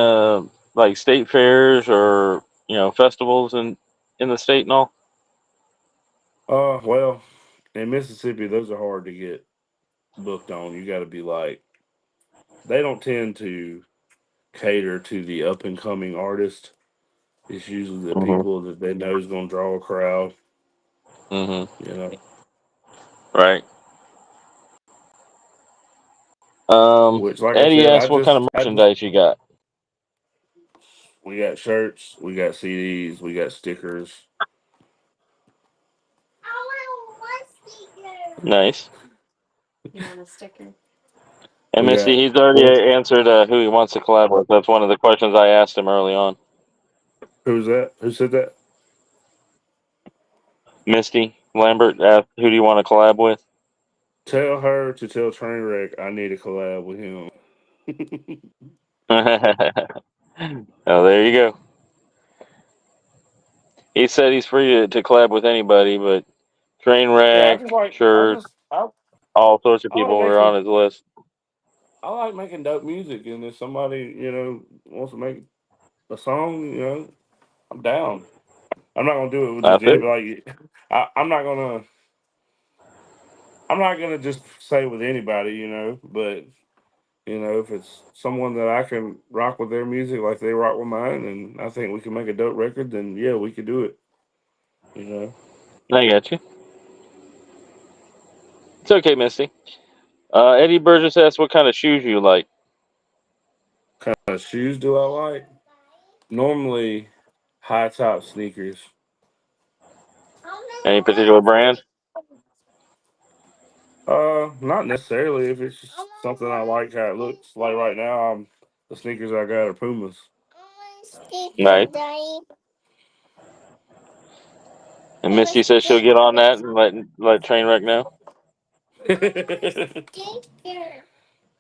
like state fairs or festivals in the state and all? Well, in Mississippi, those are hard to get booked on. You got to be like, they don't tend to cater to the up and coming artist. It's usually the Hmm. people that they know is going to draw a crowd. Hmm. You know, Right. which, like I Eddie said, asked what kind of I just, merchandise you got. we got shirts, we got CDs, we got stickers. Nice. And We Misty, got, he's already well, answered who he wants to collab with. That's one of the questions I asked him early on. who's that? Who said that? Misty Lambert asked, "Who do you want to collab with?" Tell her to tell Trainwreck I need a collab with him. Oh, there you go. He said he's free to collab with anybody, but Yeah, I Trainwreck, just like, sure, all sorts of I like people were on making, his list. I like making dope music, and if somebody, wants to make a song, I'm down. I'm not gonna do it with I just feel it like I'm not gonna just say with anybody, but if it's someone that I can rock with their music like they rock with mine, and I think we can make a dope record, then yeah, we could do it. You know, I got you. It's okay, Misty. Eddie Burgess asks what kind of shoes you like. kind of shoes do I like? Normally, high top sneakers. Any particular brand? Not necessarily. If it's just something I like how it looks. Like right now, the sneakers I got are Pumas. Nice. And Misty says she'll get on that and let Trainwreck know.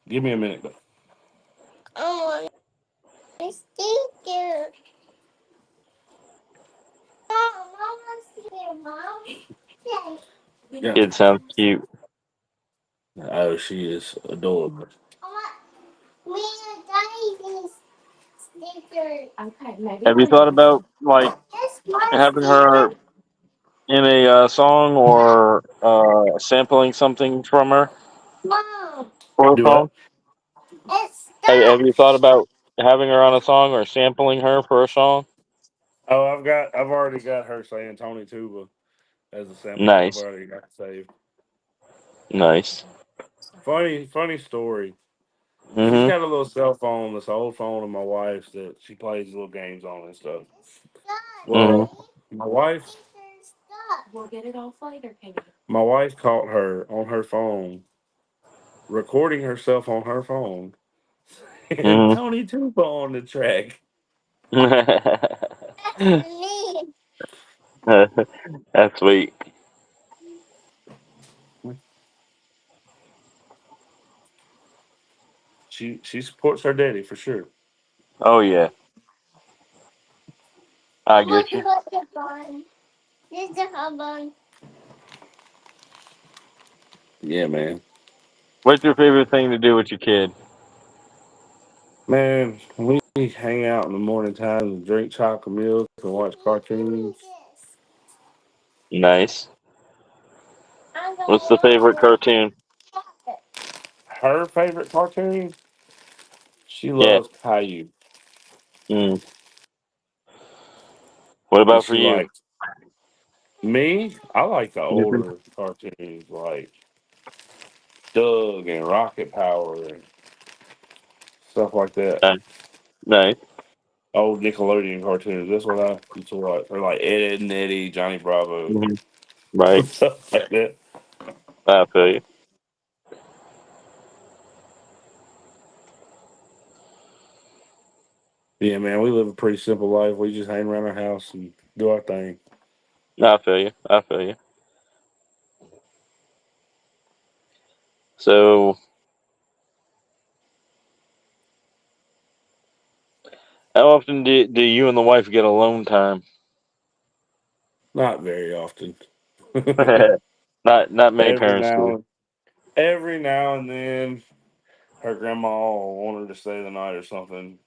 Give me a minute. Yeah. Kid sounds cute. Oh, she is adorable. Have you thought about like having her in a song or sampling something from her for a Do song? what? Have you thought about having her on a song or sampling her for a song? Oh, I've already got her saying Tony Tuba as a sample. I've Nice, already got it saved. nice. Funny story. She's Mhm, got a little cell phone, this old phone of my wife's that she plays little games on and stuff. mhm, Well, my wife caught her on her phone, recording herself on her phone, and mhm. Tony Tuba on the track. That's sweet. She supports her daddy for sure. Oh yeah, I get you. Yeah, man. What's your favorite thing to do with your kid? Man, we hang out in the morning time and drink chocolate milk and watch cartoons. Nice. What's the favorite cartoon? Her favorite cartoon, she Yeah. loves Caillou. Mm. What And about for she you? likes me. I like the Mhm. older cartoons like Doug and Rocket Power and stuff like that. Nice. Nice. Old Nickelodeon cartoons. That's what I used to watch. Or like Ed, Ed and Eddie, Johnny Bravo, Mhm. Right. stuff like that. I feel you. Yeah, man, we live a pretty simple life. We just hang around our house and do our thing. I feel you. I feel you. So, how often do you and the wife get alone time? Not very often. Not many every parents do. now every now and then her grandma will want her to stay the night or something.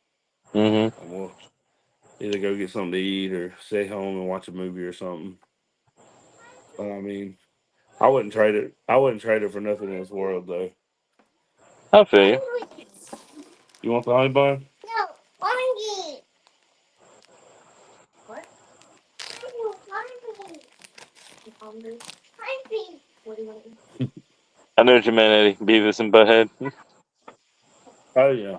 Mhm. And we'll either go get something to eat or stay home and watch a movie or something. But I mean, I wouldn't trade it. I wouldn't trade it for nothing in this world, though. I feel you. You want the honey bun? I know what you meant, Eddie. Beavis and Butthead. Oh yeah.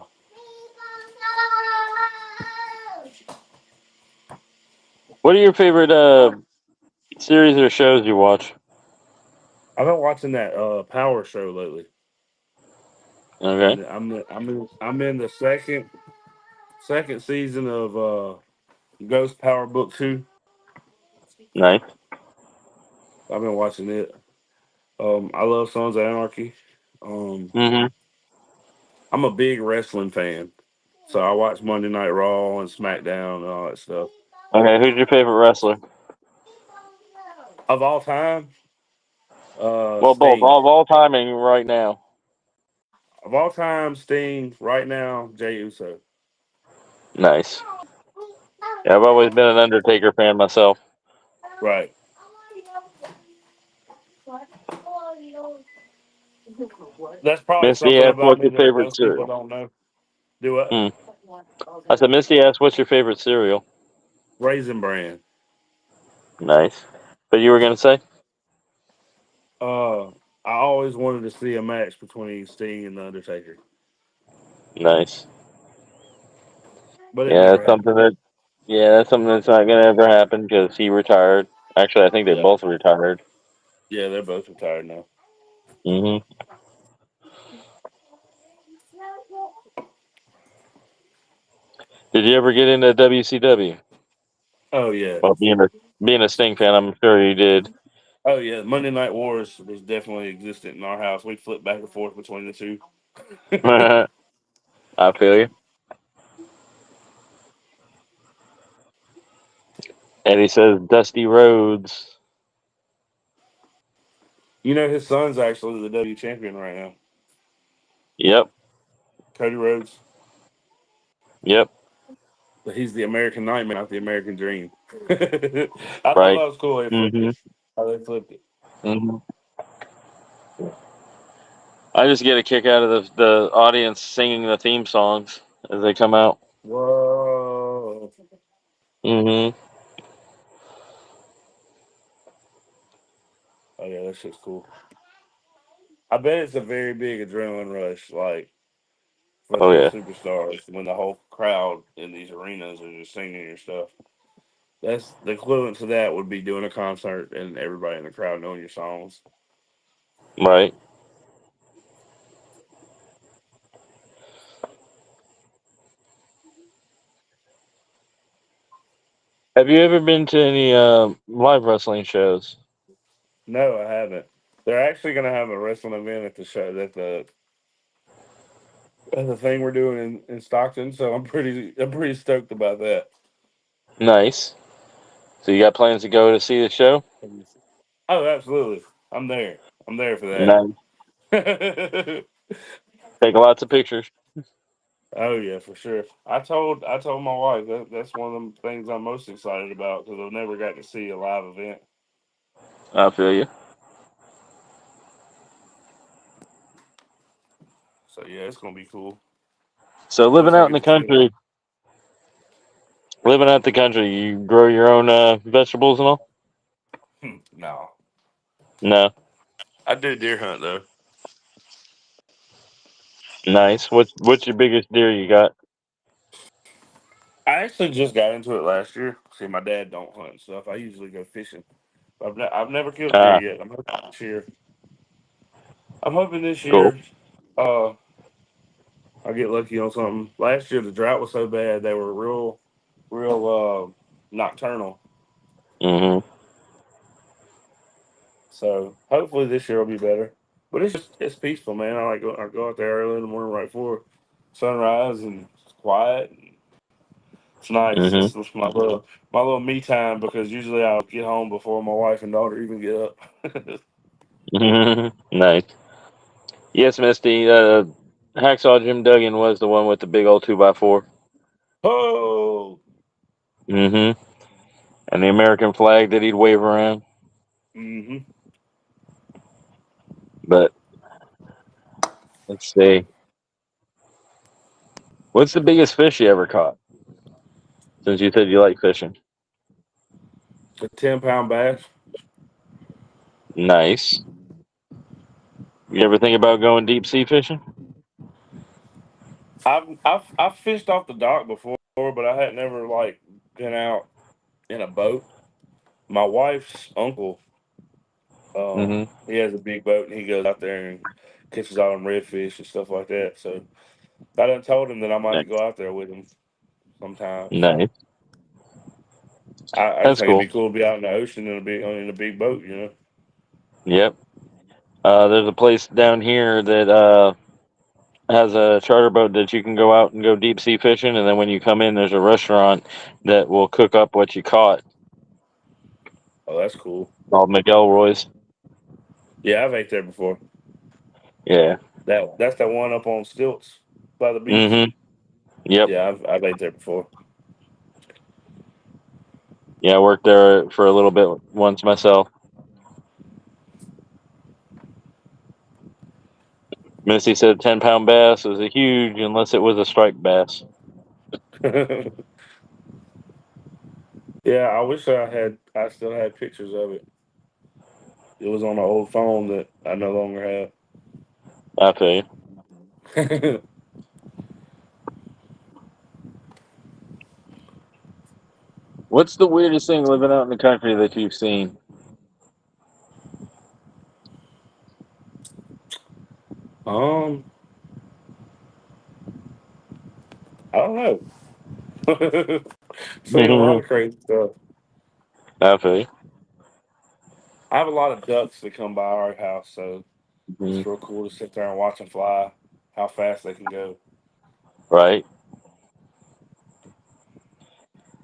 What are your favorite series or shows you watch? I've been watching that Power show lately, Okay. and I'm in the second season of Ghost Power Book 2. Nice. I've been watching it. I love Sons of Anarchy. Um, Mhm. I'm a big wrestling fan, so I watch Monday Night Raw and SmackDown and all that stuff. Okay. Who's your favorite wrestler? Of all time, Well, both. Sting. All timing right now. Of all time, Sting. Right now, Jay Uso. Nice. Yeah, I've always been an Undertaker fan myself. Right. That's probably Misty something asked, about "What's me your that favorite most people cereal?" don't know. Do what? Hmm. I said, Misty asked, "What's your favorite cereal?" Raisin Bran. Nice. But you were gonna say? Uh, I always wanted to see a match between Sting and the Undertaker, Nice. but it Yeah, never that's something happened. that. Yeah, that's something that's not gonna ever happen because he retired. Actually, I think they Yeah, both retired. yeah, they're both retired now. Hmm. Did you ever get into WCW? Oh yeah, Well, being a Sting fan, I'm sure you did. oh yeah. Monday Night Wars was definitely existent in our house. We flipped back and forth between the two. I feel you. And he says Dusty Rhodes. You know, his son's actually the W champion right now, Yep. Cody Rhodes. Yep. But he's the American Nightmare, not the American Dream. I thought Right. that was cool. They flipped Hmm. it. How they flipped it. Hmm. I just get a kick out of the audience singing the theme songs as they come out. Whoa. Hmm. Oh yeah, that shit's cool. I bet it's a very big adrenaline rush, like for Oh those yeah. superstars when the whole crowd in these arenas are just singing your stuff. That's the equivalent to that would be doing a concert and everybody in the crowd knowing your songs. Right. Have you ever been to any live wrestling shows? No, I haven't. They're actually gonna have a wrestling event at the show that the thing we're doing in Stockton, so I'm pretty stoked about that. Nice. So you got plans to go to see the show? Oh, absolutely. I'm there. I'm there for Nice. that. Take lots of pictures. Oh yeah, for sure. I told my wife that's one of them things I'm most excited about because I've never got to see a live event. I feel you. So yeah, it's gonna be cool So once I get to see it. living out the country, you grow your own vegetables and all? No, No. I do deer hunt though. Nice. What's your biggest deer you got? I actually just got into it last year. See, my dad don't hunt and stuff. I usually go fishing. I've never killed a deer Ah, yet. I'm hoping this year. I'm hoping this cool. year. I get lucky on something. Last year the drought was so bad they were real nocturnal. Hmm. So hopefully this year will be better. But it's peaceful, man. I go out there early in the morning right before sunrise and it's quiet. And it's nice. Hmm. It's my little me time because usually I'll get home before my wife and daughter even get up. Nice. Yes, Misty. Hacksaw Jim Duggan was the one with the big old 2x4. Oh. Hmm. And the American flag that he'd wave around. Hmm. But let's see. What's the biggest fish you ever caught? Since you said you like fishing. A 10-pound bass. Nice. You ever think about going deep sea fishing? I've fished off the dock before, but I had never like been out in a boat. My wife's uncle, Hmm. he has a big boat and he goes out there and catches all them redfish and stuff like that. So I done told him that I might go out there with him sometime. So Nice. I just That's think it'd be cool. cool to be out in the ocean in a big boat, you know. Yep. There's a place down here that has a charter boat that you can go out and go deep sea fishing, and then when you come in, there's a restaurant that will cook up what you caught, Oh, that's cool. called McElroy's. Yeah, I've ate there before. Yeah. That's that one up on stilts by the beach. Hmm. Yep. Yeah, I've ate there before. Yeah, I worked there for a little bit once myself. Missy said 10-pound bass was a huge unless it was a striped bass. Yeah, I wish I still had pictures of it. It was on an old phone that I no longer I feel you. have. What's the weirdest thing living out in the country that you've seen? um, I don't know. Seen a lot of crazy stuff. I feel you. I have a lot of ducks that come by our house, so Mhm. it's real cool to sit there and watch them fly, how fast they can go. Right,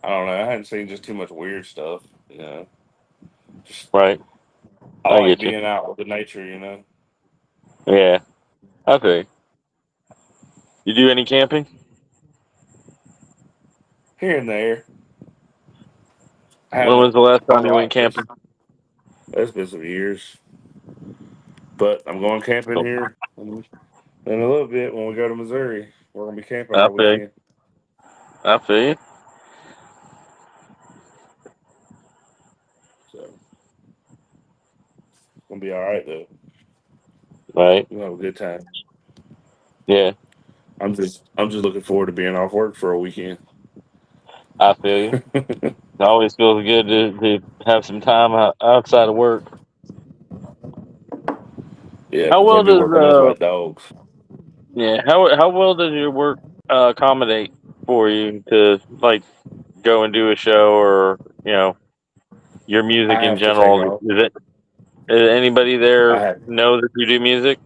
I don't know. I hadn't seen just too much weird stuff. You know, just right. I I like get you. being out with the nature. Yeah, I feel you. You do any camping? Here and there. I When haven't was the last a time you went lot. camping? It's been some years, but I'm going camping Oh, here in a little bit when we go to Missouri. We're gonna be camping I all feel you. weekend, I feel you. so it's gonna be all right though. Right. We'll have a good time. Yeah, I'm just looking forward to being off work for a weekend. I feel you. It always feels good to have some time outside of work. Yeah, How because they well be does working us like dogs. yeah, how well does your work accommodate for you to like go and do a show, or your music I in have to take general? off. Is anybody I there have. know that you do music?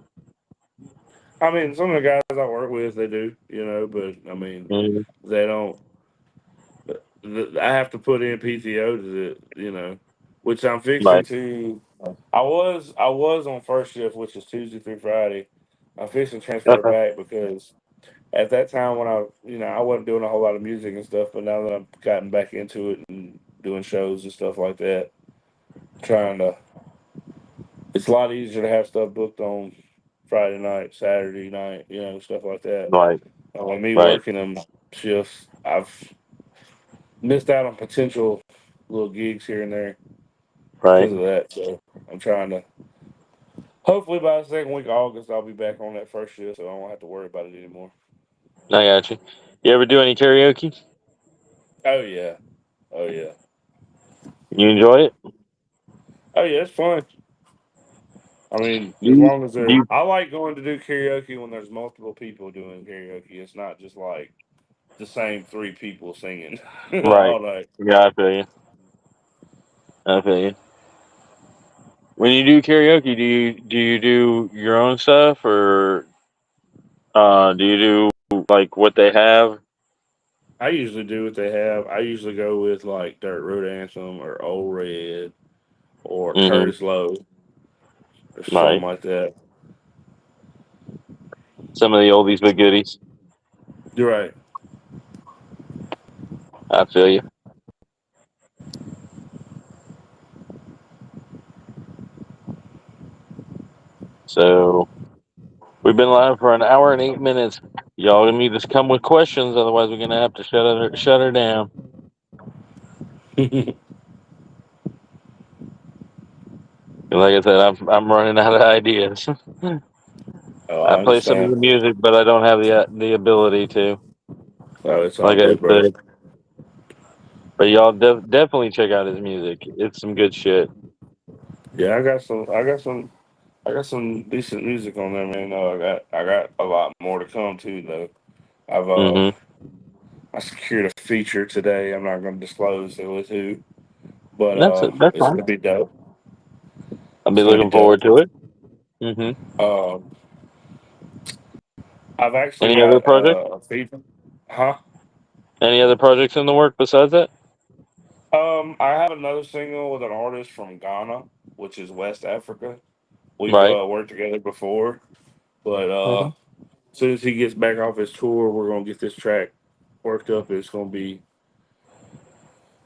I mean, some of the guys I work with, they do, but I mean, Mhm. they don't. I have to put in PTO to which I'm fixing Right. to. I was on first shift, which is Tuesday through Friday. I'm fixing to transfer it back because at that time when I wasn't doing a whole lot of music and stuff, but now that I've gotten back into it and doing shows and stuff like that, trying to, it's a lot easier to have stuff booked on Friday night, Saturday night, stuff like that. Right. With me Right. working them shifts, I've missed out on potential little gigs here and there because Right. of that. So I'm trying to. Hopefully by the second week of August, I'll be back on that first shift, so I won't have to worry about it anymore. I got you. You ever do any karaoke? Oh yeah, oh yeah, You enjoy it? oh yeah. It's fun. I mean, as You long as you I like going to do karaoke when there's multiple people doing karaoke. It's not just like the same three people singing right? all night. Yeah, I feel you. I feel you. When you do karaoke, do you do your own stuff, or do you do like what they have? I usually do what they have. I usually go with like Dirt Road Anthem or Old Red or Hmm. Curtis Lowe or something Right. like that. Some of the oldies but goodies. You're right. I feel you. So we've been live for an hour and 8 minutes. Y'all need to come with questions, otherwise we're gonna have to shut her down. And like I said, I'm running out of ideas. Oh, I I play some of understand. the music, but I don't have the ability to. Oh, it's all Like I good, brother. said, but y'all definitely check out his music. It's some good shit. Yeah, I got some decent music on there, man. I got a lot more to come too, though. I've Hmm. I secured a feature today. I'm not going to disclose it with who, but That's it's fine. gonna be dope. I'll be It's gonna be looking dope. forward to it. Hmm. Um, I've actually Any other got projects? a feature. Huh? Any other projects in the work besides that? I have another single with an artist from Ghana, which is West Africa. We've Right. worked together before, but Hmm. as soon as he gets back off his tour, we're gonna get this track worked up. It's gonna be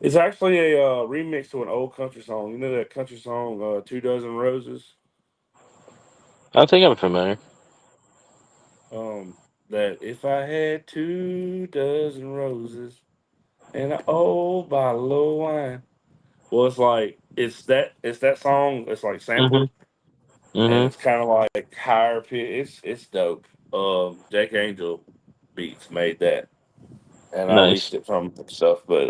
It's actually a remix to an old country song. You know that country song, Two Dozen Roses? I think I'm familiar. Um, that if I had 2 dozen roses and an old bottle of wine. Well, it's like it's that song. It's like Mm-hmm. sampled, and Mm-hmm. it's kind of like higher pitch. It's dope. Jack Angel Beats made that, and I Nice. leased it from stuff. But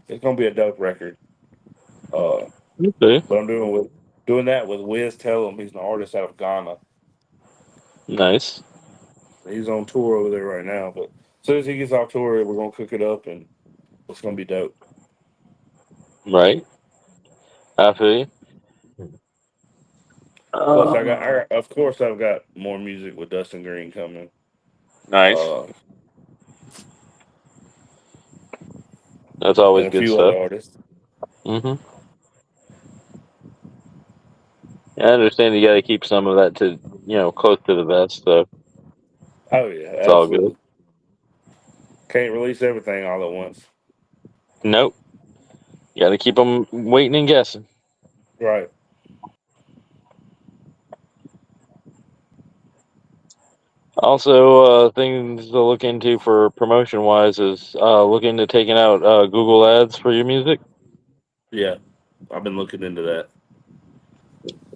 it's gonna be a dope record. Uh, Okay. but I'm doing that with Wiz Tellum. He's an artist out of Ghana. Nice. He's on tour over there right now. But as soon as he gets off tour, we're gonna cook it up, and it's gonna be dope. Right. I feel you. Plus, Uh, of course, I've got more music with Dustin Green coming, nice. uh, That's and always a good few other stuff. artists. Mm-hmm. I understand you got to keep some of that to close to the vest, so Oh yeah, it's all good. absolutely. Can't release everything all at once. Nope. You got to keep them waiting and guessing. Right. Also, things to look into for promotion wise is look into taking out Google Ads for your music. Yeah, I've been looking into that.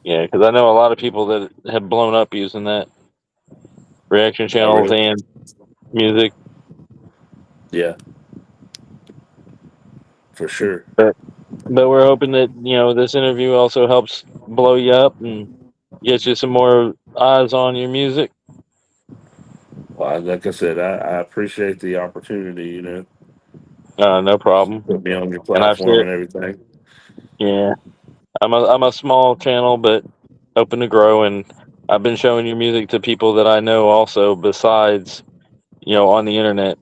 Yeah, because I know a lot of people that have blown up using that reaction Oh channels really? and music. Yeah, for sure. But we're hoping that this interview also helps blow you up and get you some more eyes on your music. Well, like I said, I appreciate the opportunity. No problem. Put me on your And I've platform shared, and everything. yeah, I'm a small channel, but hoping to grow. And I've been showing your music to people that I know also, besides on the internet,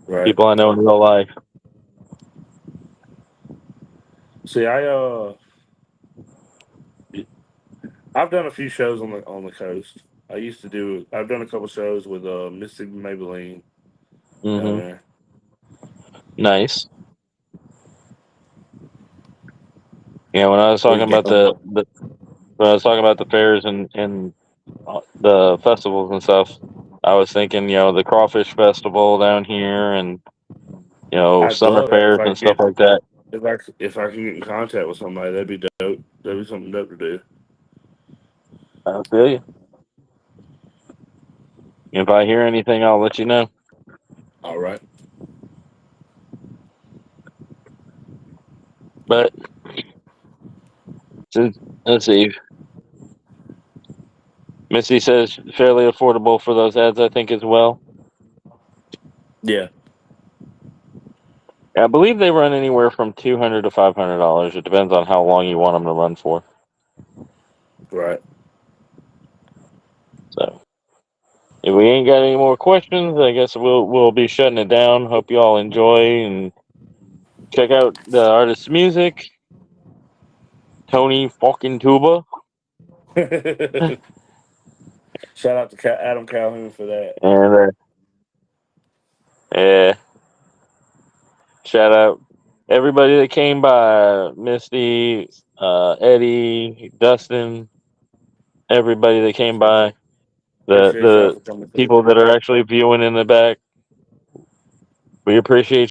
Right. people I know in real life. See, I've done a few shows on the coast. I used to do. I've done a couple shows with Mississippi Maybelline down Hmm. there. Nice. Yeah, when I was talking We about the when I was talking about the fairs and the festivals and stuff, I was thinking, the crawfish festival down here and I'd summer love that fairs and stuff like that. if I can get in contact with somebody. That'd be dope. That'd be something dope to do. I feel you. If I hear anything, I'll let you know. All right. But since let's see, Missy says fairly affordable for those ads, I think as well. Yeah. I believe they run anywhere from $200 to $500. It depends on how long you want them to run for. Right. So if we ain't got any more questions, I guess we'll be shutting it down. Hope you all enjoy and check out the artist's music, Tony fucking Tuba, Shout out to Adam Calhoun for that. and yeah, shout out everybody that came by, Misty, Eddie, Dustin, everybody that came by, the Appreciate y'all the for coming through. people that are actually viewing in the back. We appreciate